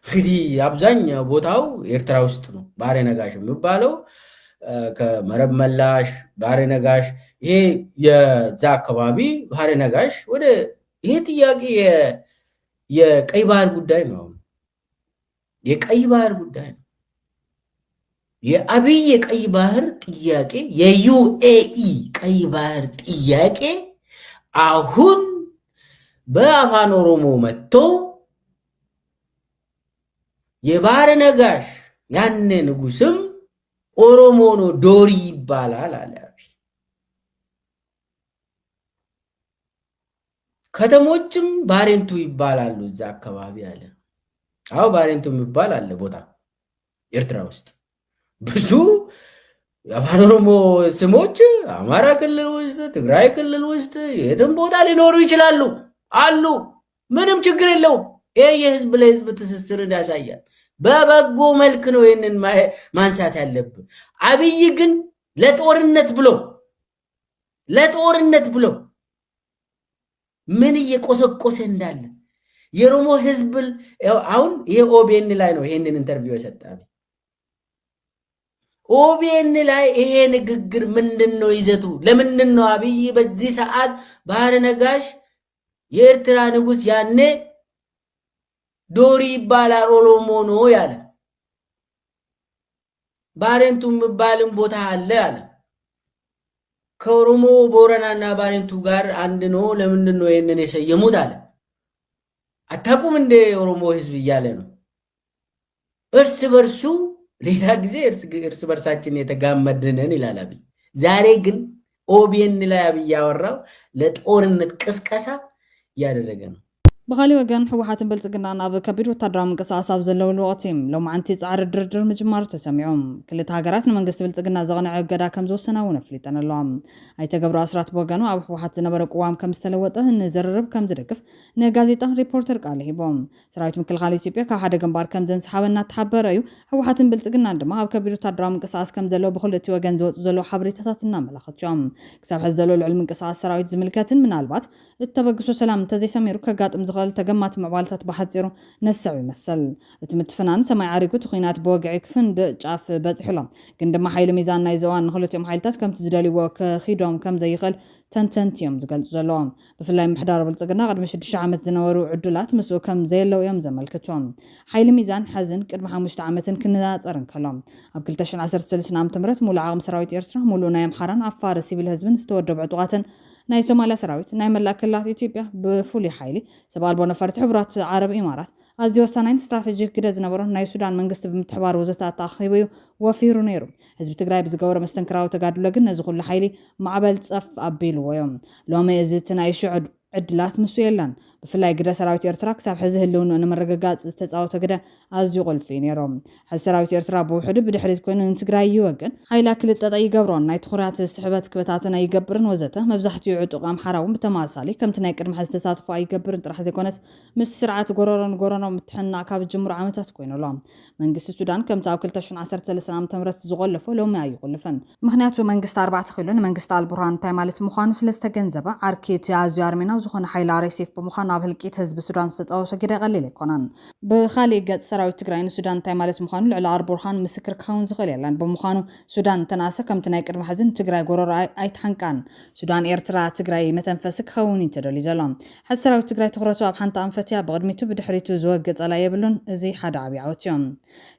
እንግዲህ አብዛኛው ቦታው ኤርትራ ውስጥ ነው ባህረ ነጋሽ የሚባለው ከመረብ መላሽ ባህረ ነጋሽ ይሄ የዛ አካባቢ ባህረ ነጋሽ ወደ ይሄ ጥያቄ የቀይ ባህር ጉዳይ ነው የቀይ ባህር ጉዳይ ነው የአብይ ቀይ ባህር ጥያቄ የዩኤኢ ቀይ ባህር ጥያቄ አሁን በአፋን ኦሮሞ መጥቶ የባህረ ነጋሽ ያኔ ንጉስም ኦሮሞ ነው ዶሪ ይባላል አለ። ከተሞችም ባሬንቱ ይባላሉ እዛ አካባቢ አለ። አዎ ባሬንቱ የሚባል አለ ቦታ ኤርትራ ውስጥ ብዙ የአፋን ኦሮሞ ስሞች አማራ ክልል ውስጥ ትግራይ ክልል ውስጥ የትም ቦታ ሊኖሩ ይችላሉ አሉ። ምንም ችግር የለውም። ይሄ የህዝብ ለህዝብ ትስስርን ያሳያል። በበጎ መልክ ነው ይሄንን ማንሳት ያለብን። አብይ ግን ለጦርነት ብሎ ምን እየቆሰቆሰ እንዳለ የኦሮሞ ህዝብ አሁን ይሄ ኦቢኤን ላይ ነው ይሄንን ኢንተርቪው የሰጠው። ኦቢኤን ላይ ይሄ ንግግር ምንድነው ይዘቱ? ለምንድነው አብይ በዚህ ሰዓት ባህረ ነጋሽ የኤርትራ ንጉስ ያኔ ዶሪ ይባላል ኦሮሞ ነው ያለ? ባሬንቱ የሚባልም ቦታ አለ አለ። ከኦሮሞ ቦረናና ባሬንቱ ጋር አንድ ነው። ለምንድነው ይሄንን የሰየሙት አለ። አታቁም እንደ ኦሮሞ ህዝብ እያለ ነው እርስ በርሱ። ሌላ ጊዜ እርስ በርሳችን የተጋመድነን ይላል አብይ። ዛሬ ግን ኦቢኤን ላይ አብይ ያወራው ለጦርነት ቅስቀሳ እያደረገ ነው። بخالي وجن حوحات بلزقنا ناب كبير وتدرى من قصة أصاب زلوا الوقتهم لو ما أنتي تعرض الدردر مجمار تسمعهم كل تهاجراتنا من قصة بلزقنا زغنا عقدا كم زو سنة ونفلت أنا اللهم أي تجبر أسرات بوجنو أو حوحات نبر قوام كم استلوته نزرب كم زرقف نجازيته ريبورتر قال هيبهم سرايت من كل خالي تبيه كحد جنبار كم زن سحابنا تحبر أيو حوحات بلزقنا عندما أو كبير وتدرى من قصة كم زلوا بخلتي وجن زلوا حبري تساتنا ملخاتهم كسب حزلوا العلم من قصة سرايت زملكات من البات التبقى سلام تزي سميرو كقات مزغل تجمعت معوالتات بحذيرو نسوي مثل تمتفنان سماي عاريكو تخينات بوقعي كفن دجاف بزحلام كندما حيل ميزان نايزوان نخلتهم حيلتات كم تزدالي وك خيدهم كم زي خل تنتيوم زقال زلوم بفلاي محدار بلصقنا قد مش 9 عامت زنورو عدلات مسو كم زي لو يوم زملكتهم حيل ميزان حزن قد 5 عامتن كنا صرن كلام اب كلتشن 13 عام تمرت مول عام سراويت ኤርትራ ሙሉ ናይ አምሓራን አፋር ሲቪል ህዝብን ዝተወደቡ ዕጡቃትን ናይ ሶማሊያ ሰራዊት ናይ መላክላት ኢትዮጵያ ብፉሉይ ሓይሊ ሰባል ቦነፈርት ሕብራት ዓረብ ኢማራት ኣዝዩ ወሳናይን ስትራቴጂክ ግደ ዝነበሮ ናይ ሱዳን መንግስቲ ብምትሕባር ወዘታት ተኣኺቡ ወፊሩ ነይሩ። ህዝቢ ትግራይ ብዝገበረ መስተንክራዊ ተጋድሎ ግን ነዚ ኩሉ ሓይሊ ማዕበል ፀፍ ኣቢልዎ እዮም። ሎሚ እዚ እቲ ናይ ሽዑ ዕድላት ምሱ የለን ብፍላይ ግደ ሰራዊት ኤርትራ ክሳብ ሕዚ ህልውንኡ ንምርግጋፅ ዝተፃወተ ግደ ኣዝዩ ቁልፊ ነይሮም። ሕዚ ሰራዊት ኤርትራ ብውሕዱ ብድሕሪት ኮይኑ ንትግራይ ይወግን ሓይላ ክልጠጠ ይገብሮን ናይ ትኩራት ስሕበት ክበታትን ኣይገብርን ወዘተ መብዛሕትኡ ዕጡቕ ኣምሓራ እውን ብተመሳሳሊ ከምቲ ናይ ቅድሚ ሕዚ ተሳትፎ ኣይገብርን ጥራሕ ዘይኮነስ ምስ ስርዓት ጎረሮን ጎረኖም ምትሕናእ ካብ ጅምሩ ዓመታት ኮይኑሎም መንግስቲ ሱዳን ከምቲ ኣብ 2013 ዓ.ም ዝቆለፎ ሎሚ ኣይቆልፍን። ምክንያቱ መንግስቲ 4 ኪሎ ንመንግስቲ አልቡርሃን እንታይ ማለት ምዃኑ ስለዝተገንዘበ ዓርኪት ኣዝዩ ኣርሜናዊ ዝኾነ ሓይላ ሬሴፍ ብምዃኑ ኣብ ህልቂት ህዝቢ ሱዳን ዝተፃወተ ግደ ቀሊል ኣይኮነን። ብኻሊእ ገጽ ሰራዊት ትግራይ ንሱዳን እንታይ ማለት ምዃኑ ልዕሊ አልቡርሃን ምስክር ክኸውን ዝኽእል የለን። ብምዃኑ ሱዳን ተናሰ ከምቲ ናይ ቅድሚ ሕዝን ትግራይ ጎረሮ ኣይትሓንቃን። ሱዳን ኤርትራ ትግራይ መተንፈሲ ክኸውን ይተደልዩ ዘሎ ሕዚ ሰራዊት ትግራይ ትኩረቱ ኣብ ሓንቲ ኣንፈትያ ብቅድሚቱ ብድሕሪቱ ዝወግእ ጸላይ የብሉን። እዚ ሓደ ዓብይ ዓወት እዮም።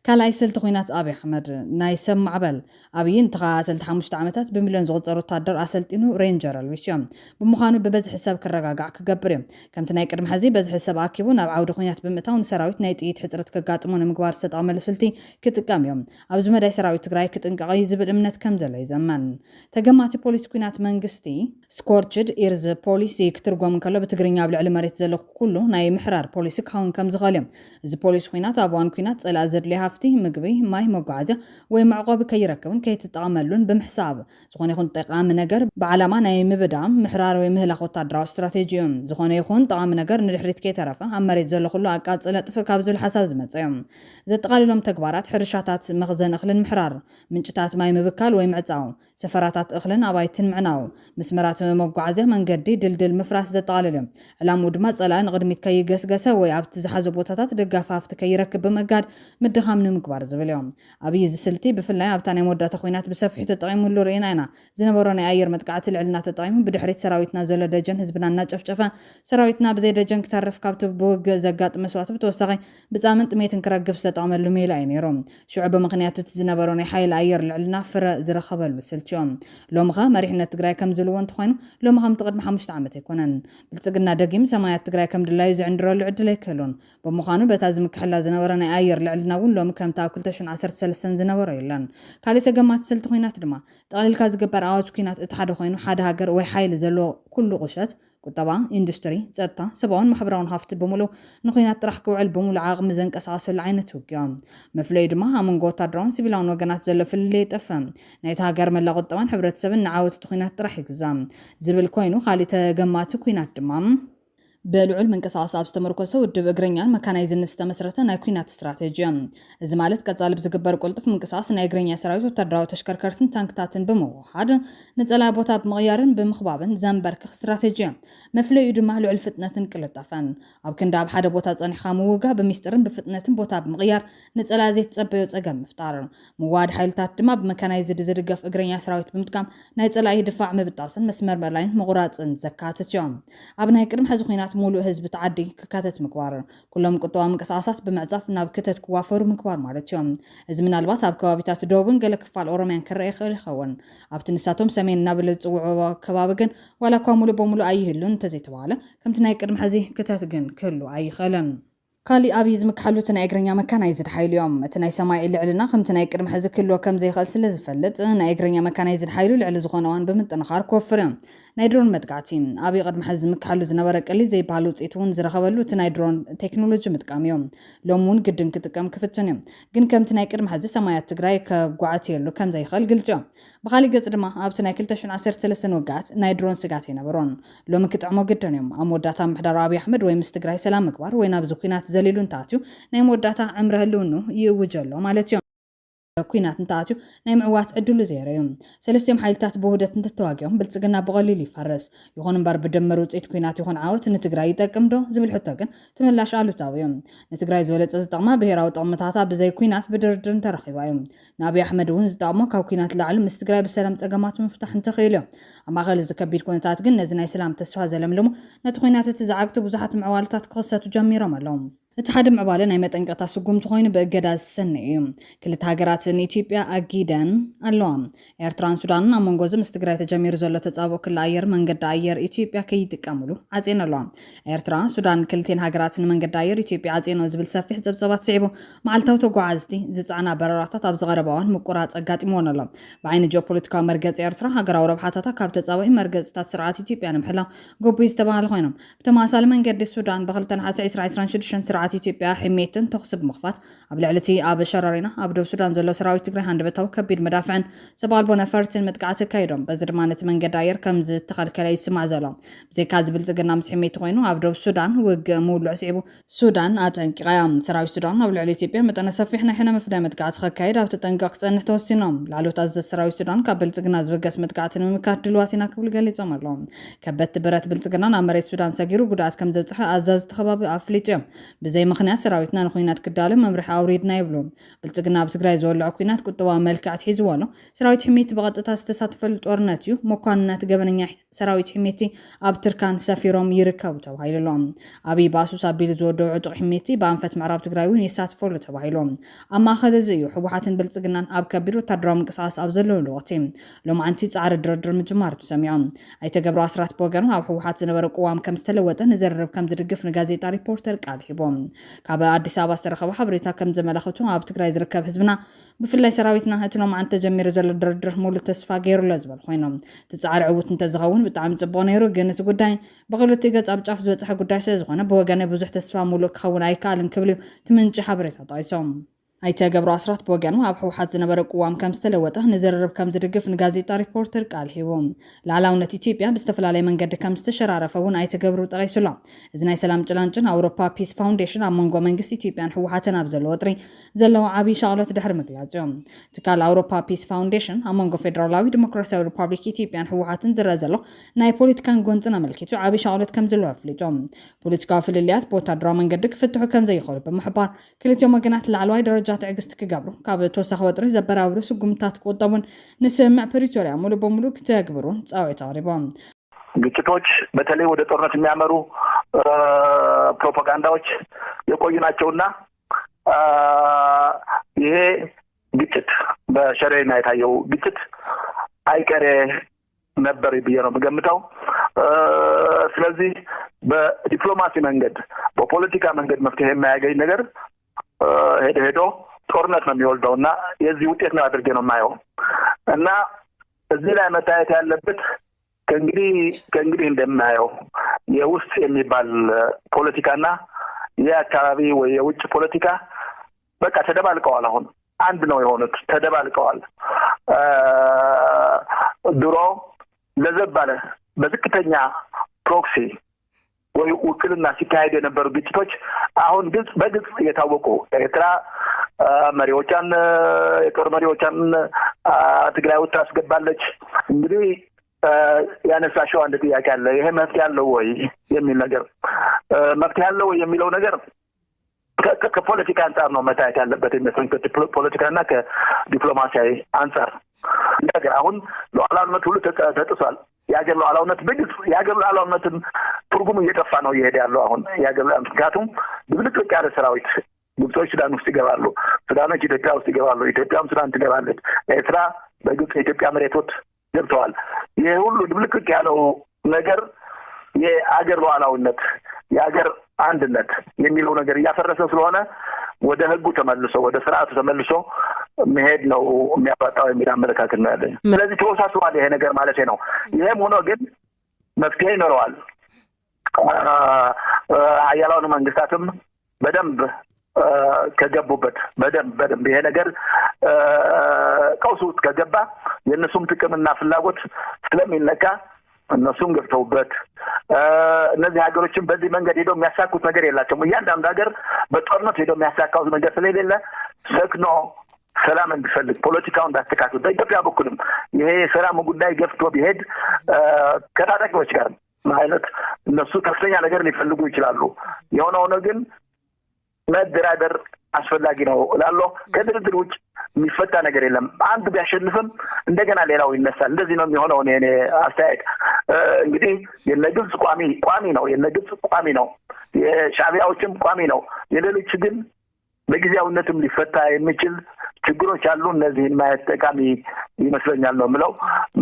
ካልኣይ ስልቲ ኩናት ኣብይ ኣሕመድ ናይ ሰብ ማዕበል ኣብይ እንተኸታተልቲ 5 ዓመታት ብሚልዮን ዝቑፀሩ ወታደር ኣሰልጢኑ ሬንጀር ኣልቢሱ እዮም። ብምዃኑ ብበዝሒ ሰብ ክረጋጋዕ ክገብር እዮም። ከምቲ ናይ ቅድሚ ሕዚ በዝሒ ሰብ ኣኪቡ ናብ ዓውዲ ኩናት ብምእታው ንሰራዊት ናይ ጥይት ሕፅረት ከጋጥሞ ንምግባር ዝተጠቐመሉ ስልቲ ክጥቀም እዮም። ኣብዚ መዳይ ሰራዊት ትግራይ ክጥንቀቕ ዝብል እምነት ከም ዘሎ ይዘመን። ተገማቲ ፖሊስ ኩናት መንግስቲ ስኮርችድ ኢርዝ ፖሊሲ ክትርጎም ከሎ ብትግርኛ ኣብ ልዕሊ መሬት ዘሎ ኩሉ ናይ ምሕራር ፖሊሲ ክኸውን ከም ዝኽእል እዮም። እዚ ፖሊስ ኩናት ኣብ እዋን ኩናት ፀላእ ዘድልዮ ሃፍቲ ምግቢ ማይ መጓዓዝያ ወይ መዕቆቢ ከይረክብን ከይትጠቐመሉን ብምሕሳብ ዝኾነ ይኹን ጠቃሚ ነገር ብዓላማ ናይ ምብዳም ምሕራር ወይ ምህላኽ ወታደራዊ ስትራቴጂ እዮም። ዝኾነ ይኹን ጠቃሚ ነገር ንድሕሪት ከይተረፈ ኣብ መሬት ዘሎ ኩሉ ኣቃፅለ ጥፍ ካብ ዝብል ሓሳብ ዝመፀ እዮም። ዘጠቃልሎም ተግባራት ሕርሻታት መኽዘን እኽልን ምሕራር፣ ምንጭታት ማይ ምብካል ወይ ምዕፃው፣ ሰፈራታት እኽልን ኣባይትን ምዕናው፣ መስመራት መጓዓዝያ መንገዲ ድልድል ምፍራስ ዘጠቃልል እዮም። ዕላምኡ ድማ ፀላእ ንቅድሚት ከይገስገሰ ወይ ኣብቲ ዝሓዘ ቦታታት ደጋፋፍቲ ከይረክብ ብምጋድ ምድኻም ንምግባር ዝብል እዮም። ኣብይ እዚ ስልቲ ብፍላይ ኣብታ ናይ መወዳእታ ኩናት ብሰፊሑ ተጠቂሙሉ ርኢና ኢና። ዝነበሮ ናይ ኣየር መጥቃዕቲ ልዕልና ተጠቂሙ ብድሕሪት ሰራዊትና ዘሎ ደጀን ህዝብና እናጨፍጨፈ ሰራዊትና ብዘይ ደጀን ክተርፍ ካብቲ ብውግእ ዘጋጥም መስዋዕቲ ብተወሳኺ ብፃምን ጥሜትን ክረግፍ ዝተጠቕመሉ ሜላ እዩ ነይሩ ሽዑ ብምኽንያት እቲ ዝነበሮ ናይ ሓይሊ ኣየር ልዕልና ፍረ ዝረኸበሉ ስልትዮም ሎሚ ኸ መሪሕነት ትግራይ ከም ዝልዎ እንትኾይኑ ሎሚ ከም ቅድሚ 5 ዓመት ኣይኮነን ብልፅግና ደጊም ሰማያት ትግራይ ከም ድላዩ ዝዕንድረሉ ዕድል ኣይከሎን ብምዃኑ በታ ዝምክሕላ ዝነበረ ናይ ኣየር ልዕልና እውን ሎሚ ከምታ ኣብ 2013 ዝነበረ የለን ካልእ ተገማቲ ስልቲ ኩናት ድማ ጠቕሊልካ ዝግበር ኣዋጅ ኩናት እቲ ሓደ ኮይኑ ሓደ ሃገር ወይ ሓይሊ ዘለዎ ኩሉ ቁሸት ቁጠባ ኢንዱስትሪ ፀጥታ ሰብኣውን ማሕበራውን ሃፍቲ ብምሉእ ንኩናት ጥራሕ ክውዕል ብምሉእ ዓቕሚ ዘንቀሳቐሰሉ ዓይነት ውግያ መፍለዩ ድማ ኣብ መንጎ ወታደራውን ሲቪላውን ወገናት ዘሎ ፍልልይ ጠፈ ናይቲ ሃገር መላ ቁጠባን ሕብረተሰብን ንዓወት ኩናት ጥራሕ ይግዛም ዝብል ኮይኑ ካልእ ተገማቲ ኩናት ድማ በልዑል መንቀሳቐሲ ኣብ ዝተመርኮሰ ውድብ እግረኛን መካናይዝን ዝተመስረተ ናይ ኩናት ስትራቴጂያ እዚ ማለት ቀጻሊ ብዝግበር ቁልጥፍ ምንቅስቓስ ናይ እግረኛ ሰራዊት ወታደራዊ ተሽከርከርትን ታንክታትን ብምውሓድ ንጸላኢ ቦታ ብምቕያርን ብምኽባብን ዘንበርክኽ ስትራቴጂያ መፍለዩ ድማ ልዑል ፍጥነትን ቅልጣፈን ኣብ ክንዲ ኣብ ሓደ ቦታ ጸኒሕካ ምውጋእ ብምስጥርን ብፍጥነትን ቦታ ብምቕያር ንጸላኢ ዘይተጸበዮ ጸገም ምፍጣር ምዋድ ሓይልታት ድማ ብመካናይዝድ ዝድገፍ እግረኛ ሰራዊት ብምጥቃም ናይ ጸላኢ ድፋዕ ምብጣስን መስመር መላይን ምቑራፅን ዘካትት እዮም ኣብ ናይ ቅድሚ ሕዚ ኩናት ሙሉእ ህዝቢ ተዓዲ ክካተት ምግባር ኩሎም ቁጠባ ምንቅስቓሳት ብምዕጻፍ ናብ ክተት ክዋፈሩ ምግባር ማለት እዮም እዚ ምናልባት ኣብ ከባቢታት ደቡብን ገለ ክፋል ኦሮምያን ክረአ ይኽእል ይኸውን ኣብቲ ንሳቶም ሰሜን እናበለ ዝፅውዑ ከባቢ ግን ዋላ እኳ ሙሉእ በሙሉእ ኣይህሉን እንተዘይተባሃለ ከምቲ ናይ ቅድሚ ሕዚ ክተት ግን ክህሉ ኣይኽእልን ካልእ ኣብይ ዝምክሓሉ እቲ ናይ እግረኛ መካናይዝድ ሓይሉ እዮም እቲ ናይ ሰማይ ልዕልና ከምቲ ናይ ቅድሚ ሕዚ ክህልዎ ከም ዘይኽእል ስለ ዝፈልጥ ናይ እግረኛ መካናይዝድ ሓይሉ ልዕሊ ዝኾነ እዋን ብምጥንኻር ክወፍር እዮም ናይ ድሮን መጥቃዕቲ ኣብይ ቅድሚ ሕዚ ዝምክሓሉ ዝነበረ ቀሊል ዘይበሃል ውፅኢት እውን ዝረኸበሉ እቲ ናይ ድሮን ቴክኖሎጂ ምጥቃም እዮም ሎሚ እውን ግድን ክጥቀም ክፍትን እዮም ግን ከምቲ ናይ ቅድሚ ሕዚ ሰማያት ትግራይ ከጓዓትየሉ ከም ዘይኽእል ግልጽ እዮም ብኻሊእ ገጽ ድማ ኣብቲ ናይ 2013 ወጋዓት ናይ ድሮን ስጋት ኣይነበሮን ሎሚ ክጥዕሞ ግድን እዮም ኣብ መወዳእታ ምሕዳር ኣብይ ኣሕመድ ወይ ምስ ትግራይ ሰላም ምግባር ወይ ናብዚ ኩናት ዘሊሉ እንታትዩ ናይ መወዳእታ ዕምረ ህልውኑ ይእውጅ ኣሎ ማለት እዮም ኩናት እንታትዩ ናይ ምዕዋት ዕድሉ ዘይረዩ ሰለስቲኦም ሓይልታት ብውህደት እንተተዋጊኦም ብልጽግና ብቐሊሉ ይፈርስ ይኹን እምበር ብድምር ውፅኢት ኩናት ይኹን ዓወት ንትግራይ ይጠቅም ዶ ዝብል ሕቶ ግን ትምላሽ ኣሉታዊ እዮም ንትግራይ ዝበለፀ ዝጠቕማ ብሄራዊ ጥቕምታታ ብዘይ ኩናት ብድርድር እንተረኺባ እዩ ንኣብይ ኣሕመድ እውን ዝጠቕሞ ካብ ኩናት ላዕሊ ምስ ትግራይ ብሰላም ፀገማት ምፍታሕ እንተኽኢሉ እዮም ኣብ ማእኸል ዝከቢድ ኩነታት ግን ነዚ ናይ ሰላም ተስፋ ዘለምልሙ ነቲ ኩናት እቲ ዝዓግቱ ብዙሓት ምዕዋልታት ክኽሰቱ ጀሚሮም ኣለዉ እቲ ሓደ ምዕባለ ናይ መጠንቀቕታ ስጉምቲ ኮይኑ ብእገዳ ዝሰንዕ እዩ ክልተ ሃገራት ንኢትዮጵያ ኣጊደን ኣለዋ ኤርትራን ሱዳንን ኣብ መንጎ ምስ ትግራይ ተጀሚሩ ዘሎ ተጻብኦ ክልል ኣየር መንገዲ ኣየር ኢትዮጵያ ከይጥቀምሉ ዓፂን ኣለዋ ኤርትራ ሱዳን ክልቴን ሃገራት ንመንገዲ ኣየር ኢትዮጵያ ዓፂኖ ዝብል ሰፊሕ ፀብፀባት ስዒቡ መዓልታዊ ተጓዓዝቲ ዝፃዕና በረራታት ኣብ ዝቐረባ እዋን ምቁራፅ ኣጋጢሞን ኣሎ ብዓይኒ ጂኦፖለቲካዊ መርገፂ ኤርትራ ሃገራዊ ረብሓታታ ካብ ተጻብኦ መርገፅታት ስርዓት ኢትዮጵያ ንምሕላው ጎቢ ዝተባሃለ ኮይኖም ብተመሳሳሊ መንገዲ ሱዳን ብ2 ነሓሴ 2026 ስርዓት ኢትዮጵያ ሕሜትን ተኽስብ ምኽፋት ኣብ ልዕልቲ ኣብ ሸራሪና ኣብ ደቡብ ሱዳን ዘሎ ሰራዊት ትግራይ ሃንደበታዊ ከቢድ መዳፍዕን ሰብኣልቦ ነፈርትን መጥቃዕቲ ካይዶም በዚ ድማ ነቲ መንገዲ ኣየር ከም ዝተኸልከለ ይስማዕ ዘሎ ብዘይካ ዝብልፅግና ምስ ሕሜት ኮይኑ ኣብ ደቡብ ሱዳን ውግእ ምውሉዕ ስዒቡ ሱዳን ኣጠንቂቓ ሰራዊት ሱዳን ኣብ ልዕሊ ኢትዮጵያ መጠነ ሰፊሕ ናይ ሕነ መፍዳይ መጥቃዕቲ ከካይድ ኣብ ተጠንቀቕ ክፀንሕ ተወሲኖም ላዕሎት ኣዘዝ ሰራዊት ሱዳን ካብ ብልፅግና ዝበገስ መጥቃዕቲ ንምምካት ድልዋት ኢና ክብሉ ገሊፆም ኣለዎም ከበድቲ ብረት ብልፅግና ናብ መሬት ሱዳን ሰጊሩ ጉድኣት ከም ዘብፅሐ ኣዛዝቲ ከባቢ ኣፍሊጡ እዮም ብዘይ ምኽንያት ሰራዊትና ንኩናት ክዳሎ መምርሒ ኣውሪድና ይብሉ ብልፅግና ኣብ ትግራይ ዝወልዑ ኩናት ቁጠባ መልክዓት ሒዝዎ ኣሎ ሰራዊት ሕሜት ብቐጥታ ዝተሳተፈሉ ጦርነት እዩ መኳንነት ገበነኛ ሰራዊት ሕሜቲ ኣብ ትርካን ሰፊሮም ይርከቡ ተባሂሉሎም ኣብይ ባሱስ ኣቢሉ ዝወደው ዕጡቕ ሕሜቲ ብኣንፈት ምዕራብ ትግራይ እውን ይሳተፈሉ ተባሂሎም ኣብ ማእኸል እዚ እዩ ሕወሓትን ብልፅግናን ኣብ ከቢድ ወታደራዊ ምንቅስቓስ ኣብ ዘለሉ ወቅቲ ሎማዓንቲ ፃዕሪ ድርድር ምጅማር ተሰሚዖም ኣይተገብሩ ኣስራት ብወገኑ ኣብ ሕወሓት ዝነበረ ቅዋም ከም ዝተለወጠ ንዘረብ ከም ዝድግፍ ንጋዜጣ ሪፖርተር ቃል ሂቦም ካብ ኣዲስ ኣበባ ዝተረኸበ ሓበሬታ ከም ዘመላኽቱ ኣብ ትግራይ ዝርከብ ህዝብና ብፍላይ ሰራዊትና እቲ ሎማዓንቲ ተጀሚሩ ዘሎ ድርድር ሙሉእ ተስፋ ገይሩሎ ዝብል ኮይኖም ትፃዕሪ ዕውት እንተዝኸውን ብጣዕሚ ፅቡቅ ነይሩ ግን እቲ ጉዳይ ብክልቲኡ ገፅ ኣብ ጫፍ ዝበፅሐ ጉዳይ ስለ ዝኾነ ብወገነ ብዙሕ ተስፋ ሙሉእ ክኸውን ኣይከኣልን ክብል ትምንጪ ሓበሬታ ጠቂሶም ኣይተገብሩ ኣስራት ብወገኑ ኣብ ሕወሓት ዝነበረ ቅዋም ከም ዝተለወጠ ንዝርርብ ከም ዝድግፍ ንጋዜጣ ሪፖርተር ቃል ሂቦም ላዕላውነት ኢትዮጵያ ብዝተፈላለየ መንገዲ ከም ዝተሸራረፈ እውን ኣይተገብሩ ጠቂሱሎ እዚ ናይ ሰላም ጭላንጭን ኣውሮፓ ፒስ ፋውንዴሽን ኣብ መንጎ መንግስቲ ኢትዮጵያን ሕወሓትን ኣብ ዘሎ ወጥሪ ዘለዎ ዓብይ ሻቕሎት ድሕሪ ምግላፅ እዮም ትካል ኣውሮፓ ፒስ ፋውንዴሽን ኣብ መንጎ ፌደራላዊ ዲሞክራሲያዊ ሪፐብሊክ ኢትዮጵያን ሕወሓትን ዝረአ ዘሎ ናይ ፖለቲካን ጎንፅን ኣመልኪቱ ዓብይ ሻቕሎት ከም ዘለዎ ኣፍሊጦም ፖለቲካዊ ፍልልያት ብወታደራዊ መንገዲ ክፍትሑ ከም ዘይኽእሉ ብምሕባር ክልቲኦም ወገናት ላዕለዋይ ደረጃ ትዕግስቲ ክገብሩ ካብ ተወሳኺ ወጥሪ ዘበራብሩ ስጉምታት ክቁጠቡን ንስምዕ ፕሪቶርያ ሙሉእ በሙሉ ክትግብሩን ፃውዒት ኣቕሪቦም ግጭቶች በተለይ ወደ ጦርነት የሚያመሩ ፕሮፓጋንዳዎች የቆዩ ናቸውና ይሄ ግጭት በሸሬና የታየው ግጭት አይቀሬ ነበር ብዬ ነው የምገምተው። ስለዚህ በዲፕሎማሲ መንገድ በፖለቲካ መንገድ መፍትሄ የማያገኝ ነገር ሄዶ ጦርነት ነው የሚወልደውና የዚህ ውጤት ነው አድርጌ ነው የማየው እና እዚህ ላይ መታየት ያለበት ከእንግዲህ እንደማየው የውስጥ የሚባል ፖለቲካና የአካባቢ ወይ የውጭ ፖለቲካ በቃ ተደባልቀዋል። አሁን አንድ ነው የሆኑት፣ ተደባልቀዋል። ድሮ ለዘብ ባለ በዝቅተኛ ፕሮክሲ ወይ ውክልና ሲካሄድ የነበሩ ግጭቶች አሁን በግልጽ እየታወቁ ኤርትራ መሪዎቿን የጦር መሪዎቿን ትግራይ ውስጥ ታስገባለች። እንግዲህ ያነሳሽው አንድ ጥያቄ አለ። ይሄ መፍትሄ አለው ወይ የሚል ነገር መፍትሄ አለው ወይ የሚለው ነገር ከፖለቲካ አንጻር ነው መታየት ያለበት የሚመስለኝ፣ ከፖለቲካና ከዲፕሎማሲያዊ አንጻር። ነገር አሁን ሉዓላዊነት ሁሉ ተጥሷል። የሀገር ሉዓላዊነት በግልጽ የሀገር ሉዓላዊነትን ትርጉሙ እየጠፋ ነው እየሄደ ያለው አሁን የሀገር ምክንያቱም ድብልቅልቅ ያለ ሰራዊት ግብጾች ሱዳን ውስጥ ይገባሉ፣ ሱዳኖች ኢትዮጵያ ውስጥ ይገባሉ፣ ኢትዮጵያም ሱዳን ትገባለች፣ ኤርትራ በግብጽ የኢትዮጵያ መሬቶች ገብተዋል። ይሄ ሁሉ ድብልቅልቅ ያለው ነገር የሀገር ሉዓላዊነት የሀገር አንድነት የሚለው ነገር እያፈረሰ ስለሆነ ወደ ህጉ ተመልሶ ወደ ስርዓቱ ተመልሶ መሄድ ነው የሚያዋጣው የሚል አመለካከት ነው ያለኝ። ስለዚህ ተወሳስቧል ይሄ ነገር ማለት ነው። ይሄም ሆኖ ግን መፍትሄ ይኖረዋል። ሀያላኑ መንግስታትም በደንብ ከገቡበት በደንብ ይሄ ነገር ቀውስ ውስጥ ከገባ የእነሱም ጥቅምና ፍላጎት ስለሚነካ እነሱም ገብተውበት እነዚህ ሀገሮችን በዚህ መንገድ ሄደው የሚያሳኩት ነገር የላቸውም። እያንዳንዱ ሀገር በጦርነት ሄደው የሚያሳካው ነገር ስለሌለ ሰክኖ ሰላም እንዲፈልግ ፖለቲካውን እንዳስተካክል በኢትዮጵያ በኩልም ይሄ የሰላም ጉዳይ ገፍቶ ቢሄድ ከታጣቂዎች ጋር ማለት እነሱ ከፍተኛ ነገር ሊፈልጉ ይችላሉ። የሆነ ሆኖ ግን መደራደር አስፈላጊ ነው እላለሁ። ከድርድር ውጭ የሚፈታ ነገር የለም። አንዱ ቢያሸንፍም እንደገና ሌላው ይነሳል። እንደዚህ ነው የሚሆነው። እኔ አስተያየት እንግዲህ የነግብጽ ቋሚ ነው፣ የነግብጽ ቋሚ ነው፣ የሻዕቢያዎችም ቋሚ ነው። የሌሎች ግን በጊዜያዊነትም ሊፈታ የሚችል ችግሮች አሉ። እነዚህን ማየት ጠቃሚ ይመስለኛል ነው የምለው።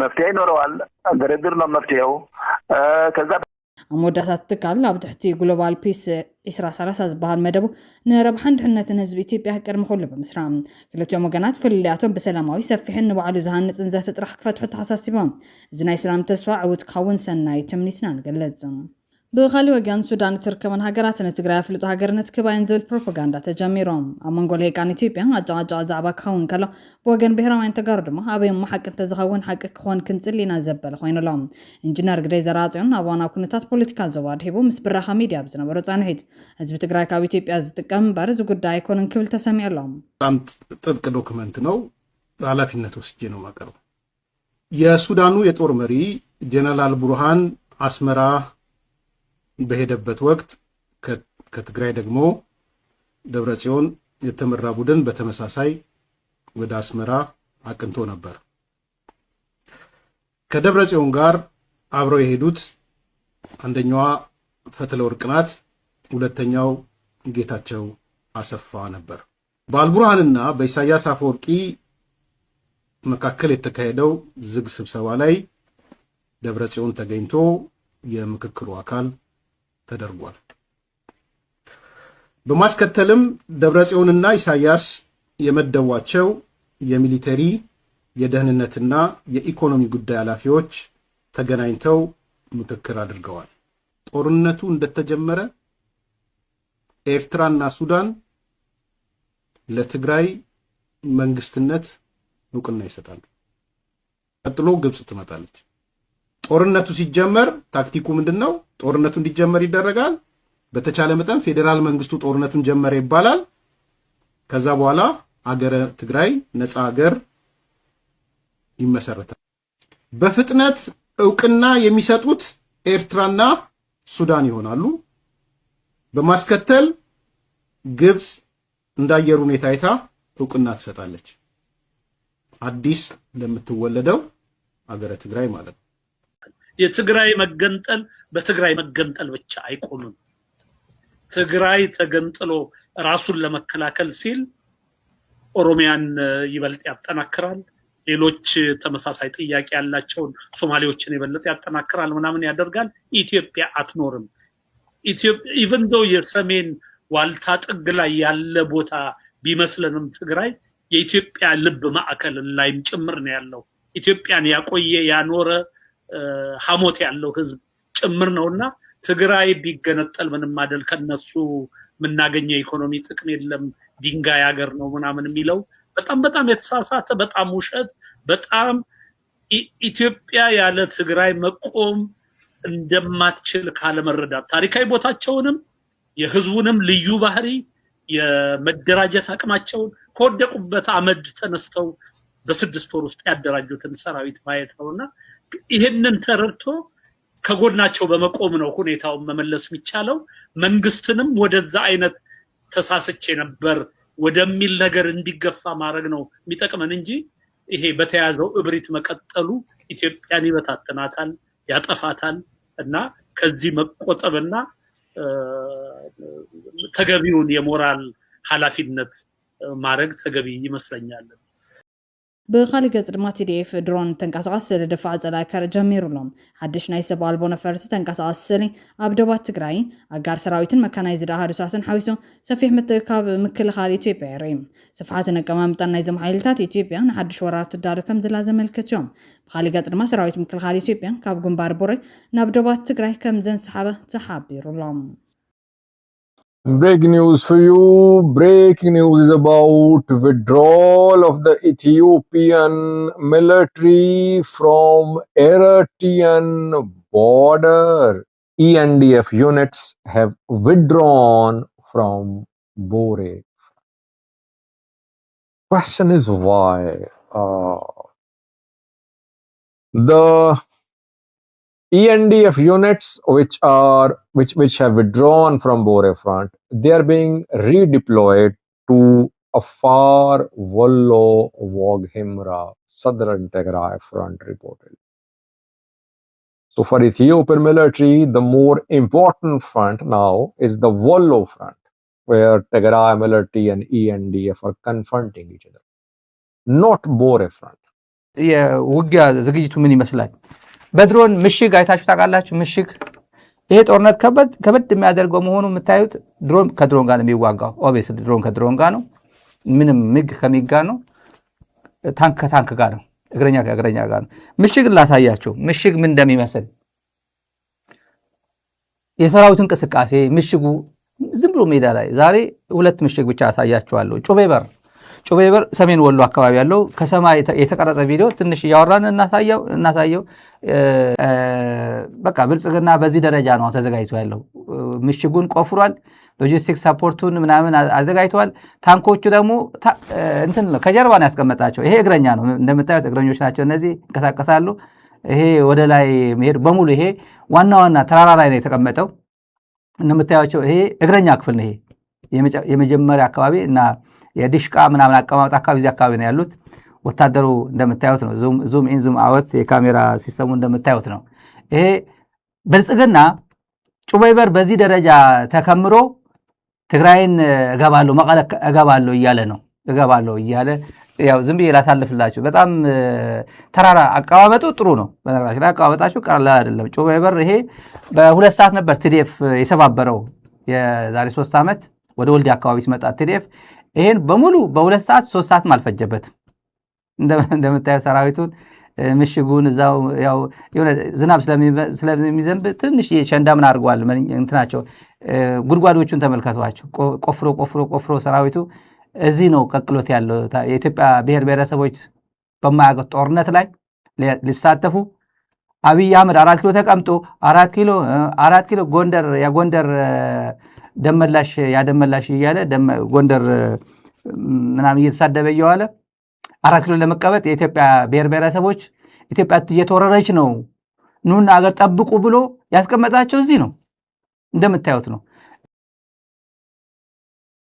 መፍትሄ ይኖረዋል። ድርድር ነው መፍትሄው። ከዛ አሞዳታት ትካል ኣብ ትሕቲ ግሎባል ፒስ 2030 ዝበሃል መደቡ ንረብሓን ድሕነትን ህዝቢ ኢትዮጵያ ቅድሚ ኩሉ ብምስራ ክልቲኦም ወገናት ፍልልያቶም ብሰላማዊ ሰፊሕን ንባዕሉ ዝሃንፅን ዘተ ጥራሕ ክፈትሑ ተሓሳሲቦም እዚ ናይ ሰላም ተስፋ ዕውት ክኸውን ሰናይ ትምኒትና ንገለጽ። ብኻልእ ወገን ሱዳን ትርከበን ሃገራት ንትግራይ ኣፍልጦ ሃገርነት ክባይን ዝብል ፕሮፓጋንዳ ተጀሚሮም ኣብ መንጎ ልሂቃን ኢትዮጵያ ኣጨቃጨቂ ዛዕባ ክኸውን ከሎ ብወገን ብሄራውያን ተጋሩ ድማ ኣበዮም ሓቂ እንተዝኸውን ሓቂ ክኾን ክንፅሊና ዘበለ ኮይኑሎም ኢንጂነር ግደይ ዘራፅዮን ኣብ ዋና ኩነታት ፖለቲካ ዞባ ድሂቡ ምስ ብራኻ ሚድያ ብዝነበሮ ጻንሒት ህዝቢ ትግራይ ካብ ኢትዮጵያ ዝጥቀም እምበር እዚ ጉዳይ ኣይኮነን ክብል ተሰሚዑሎም። በጣም ጥብቅ ዶክመንት ነው። ኃላፊነት ወስጄ ነው ማቀረው። የሱዳኑ የጦር መሪ ጀነራል ቡርሃን አስመራ በሄደበት ወቅት ከትግራይ ደግሞ ደብረጽዮን የተመራ ቡድን በተመሳሳይ ወደ አስመራ አቅንቶ ነበር። ከደብረጽዮን ጋር አብረው የሄዱት አንደኛዋ ፈትለ ወርቅ ናት፣ ሁለተኛው ጌታቸው አሰፋ ነበር። በአልቡርሃንና በኢሳያስ አፈወርቂ መካከል የተካሄደው ዝግ ስብሰባ ላይ ደብረጽዮን ተገኝቶ የምክክሩ አካል ተደርጓል። በማስከተልም ደብረጽዮንና ኢሳያስ የመደቧቸው የሚሊተሪ የደህንነትና የኢኮኖሚ ጉዳይ ኃላፊዎች ተገናኝተው ምክክር አድርገዋል። ጦርነቱ እንደተጀመረ ኤርትራና ሱዳን ለትግራይ መንግስትነት እውቅና ይሰጣሉ። ቀጥሎ ግብጽ ትመጣለች። ጦርነቱ ሲጀመር ታክቲኩ ምንድነው? ጦርነቱ እንዲጀመር ይደረጋል። በተቻለ መጠን ፌዴራል መንግስቱ ጦርነቱን ጀመረ ይባላል። ከዛ በኋላ አገረ ትግራይ ነፃ ሀገር ይመሰረታል። በፍጥነት እውቅና የሚሰጡት ኤርትራና ሱዳን ይሆናሉ። በማስከተል ግብጽ እንዳየር ሁኔታ አይታ እውቅና ትሰጣለች። አዲስ ለምትወለደው አገረ ትግራይ ማለት ነው። የትግራይ መገንጠል በትግራይ መገንጠል ብቻ አይቆምም። ትግራይ ተገንጥሎ ራሱን ለመከላከል ሲል ኦሮሚያን ይበልጥ ያጠናክራል። ሌሎች ተመሳሳይ ጥያቄ ያላቸውን ሶማሌዎችን ይበልጥ ያጠናክራል ምናምን ያደርጋል። ኢትዮጵያ አትኖርም። ኢትዮጵያ ኢቭን ዶ የሰሜን ዋልታ ጥግ ላይ ያለ ቦታ ቢመስልንም ትግራይ የኢትዮጵያ ልብ ማዕከል ላይም ጭምር ነው ያለው። ኢትዮጵያን ያቆየ ያኖረ ሐሞት ያለው ህዝብ ጭምር ነውና ትግራይ ቢገነጠል ምንም አይደል ከነሱ ምናገኘው ኢኮኖሚ ጥቅም የለም ድንጋይ ሀገር ነው ምናምን የሚለው በጣም የተሳሳተ በጣም ውሸት በጣም ኢትዮጵያ ያለ ትግራይ መቆም እንደማትችል ካለመረዳት ታሪካዊ ቦታቸውንም የህዝቡንም ልዩ ባህሪ የመደራጀት አቅማቸውን ከወደቁበት አመድ ተነስተው በ6 ወር ውስጥ ያደራጁትን ሰራዊት ማየት ነውና ይሄንን ተረድቶ ከጎናቸው በመቆም ነው ሁኔታውን መመለስ የሚቻለው። መንግስትንም ወደዛ አይነት ተሳስቼ ነበር ወደሚል ነገር እንዲገፋ ማድረግ ነው የሚጠቅመን እንጂ ይሄ በተያዘው እብሪት መቀጠሉ ኢትዮጵያን ይበታተናታል ያጠፋታል እና ከዚህ መቆጠብና ተገቢውን የሞራል ኃላፊነት ማድረግ ተገቢ ይመስለኛል። ብኻሊእ ገጽ ድማ TDF ድሮን ተንቀሳቐስ ደፋዕ ጸላከር ጀሚሩሎም ሓድሽ ናይ ሰብ ኣልቦ ነፈርቲ ተንቀሳቐስ ስኒ ኣብ ደባት ትግራይ ኣጋር ሰራዊትን መካናይዝድ ኣሃዱታትን ሓዊሱ ሰፊሕ ምትእካብ ምክልኻል ኢትዮጵያ የርኢ ስፍሓትን ኣቀማምጣን ናይዞም ሓይልታት ኢትዮጵያ ንሓድሽ ወራር ትዳሎ ከም ዘላ ዘመልክት እዮም። ብኻሊእ ገጽ ድማ ሰራዊት ምክልኻል ኢትዮጵያ ካብ ግንባር ቡሬ ናብ ደባት ትግራይ ከም ዘንሰሓበ ተሓቢሩሎም። Breaking news for you. Breaking news is about withdrawal of the Ethiopian military from Eritrean border. ENDF units have withdrawn from Bore. Question is why? The ENDF units which have withdrawn from Bore front, they are being redeployed to a far Wollo Waghimra southern Tigray front reported. So for Ethiopian military, the more important front now is the Wollo front, where Tigray military and ENDF are confronting each other, not Bore front. Yeah, ውጊያ ዝግጅቱ ምን ይመስላል? በድሮን ምሽግ አይታችሁ ታውቃላችሁ? ምሽግ ይሄ ጦርነት ከበድ የሚያደርገው መሆኑ የምታዩት ድሮን ከድሮን ጋር ነው የሚዋጋው። ኦብቪየስሊ ድሮን ከድሮን ጋር ነው፣ ምንም ሚግ ከሚግ ጋር ነው፣ ታንክ ከታንክ ጋር ነው፣ እግረኛ ከእግረኛ ጋር ነው። ምሽግ ላሳያችሁ፣ ምሽግ ምን እንደሚመስል የሰራዊት እንቅስቃሴ ምሽጉ ዝም ብሎ ሜዳ ላይ ዛሬ 2 ምሽግ ብቻ አሳያችኋለሁ። ጩቤ በር ሰሜን ወሎ አካባቢ ያለው ከሰማይ የተቀረጸ ቪዲዮ ትንሽ ያወራን እናሳየው። በቃ ብልጽግና በዚህ ደረጃ ነው ተዘጋጅቶ ያለው። ምሽጉን ቆፍሯል፣ ሎጂስቲክስ ሰፖርቱን ምናምን አዘጋጅቷል። ታንኮቹ ደግሞ እንትን ከጀርባ ነው ያስቀመጣቸው። ይሄ እግረኛ ነው እንደምታዩት፣ እግረኞች ናቸው እነዚህ እንቀሳቀሳሉ። ይሄ ወደ ላይ መሄድ በሙሉ ይሄ ዋና ተራራ ላይ ነው የተቀመጠው እንደምታዩቸው። ይሄ እግረኛ ክፍል ነው። ይሄ የመጀመሪያ አካባቢ እና የዲሽቃ ምናምን አቀማመጥ አካባቢ እዚህ አካባቢ ነው ያሉት። ወታደሩ እንደምታዩት ነው። ዙም ኢን ዙም አውት የካሜራ ሲስተሙ እንደምታዩት ነው። ይሄ ብልጽግና ጩቤ በር በዚህ ደረጃ ተከምሮ ትግራይን እገባለሁ መቀለ እገባለሁ እያለ ነው። እገባለሁ እያለ ያው ዝም ብዬ ላሳልፍላችሁ። በጣም ተራራ አቀማመጡ ጥሩ ነው። በነገራችን ላይ አቀማመጣችሁ ቀላል አይደለም። ጩቤ በር ይሄ በ2 ሰዓት ነበር TDF የሰባበረው የዛሬ 3 ዓመት ወደ ወልዲ አካባቢ ሲመጣ TDF ይሄን በሙሉ በ2 ሰዓት 3 ሰዓት አልፈጀበትም። እንደምታየው ሰራዊቱን ምሽጉን እዛው ያው የሆነ ዝናብ ስለሚዘንብ ትንሽ ሸንዳ ምን አድርጓል እንትናቸው ጉድጓዶቹን ተመልከቷቸው። ቆፍሮ ሰራዊቱ እዚህ ነው ቀቅሎት ያለው። የኢትዮጵያ ብሔር ብሔረሰቦች በማያውቁት ጦርነት ላይ ሊሳተፉ አብይ አህመድ 4 ኪሎ ተቀምጦ 4 ኪሎ ጎንደር ደመላሽ ያደመላሽ እያለ ጎንደር ምናምን እየተሳደበ እየዋለ 4 ኪሎ ለመቀበጥ የኢትዮጵያ ብሔር ብሔረሰቦች ኢትዮጵያ እየተወረረች ነው ኑና አገር ጠብቁ ብሎ ያስቀመጣቸው እዚህ ነው እንደምታዩት ነው።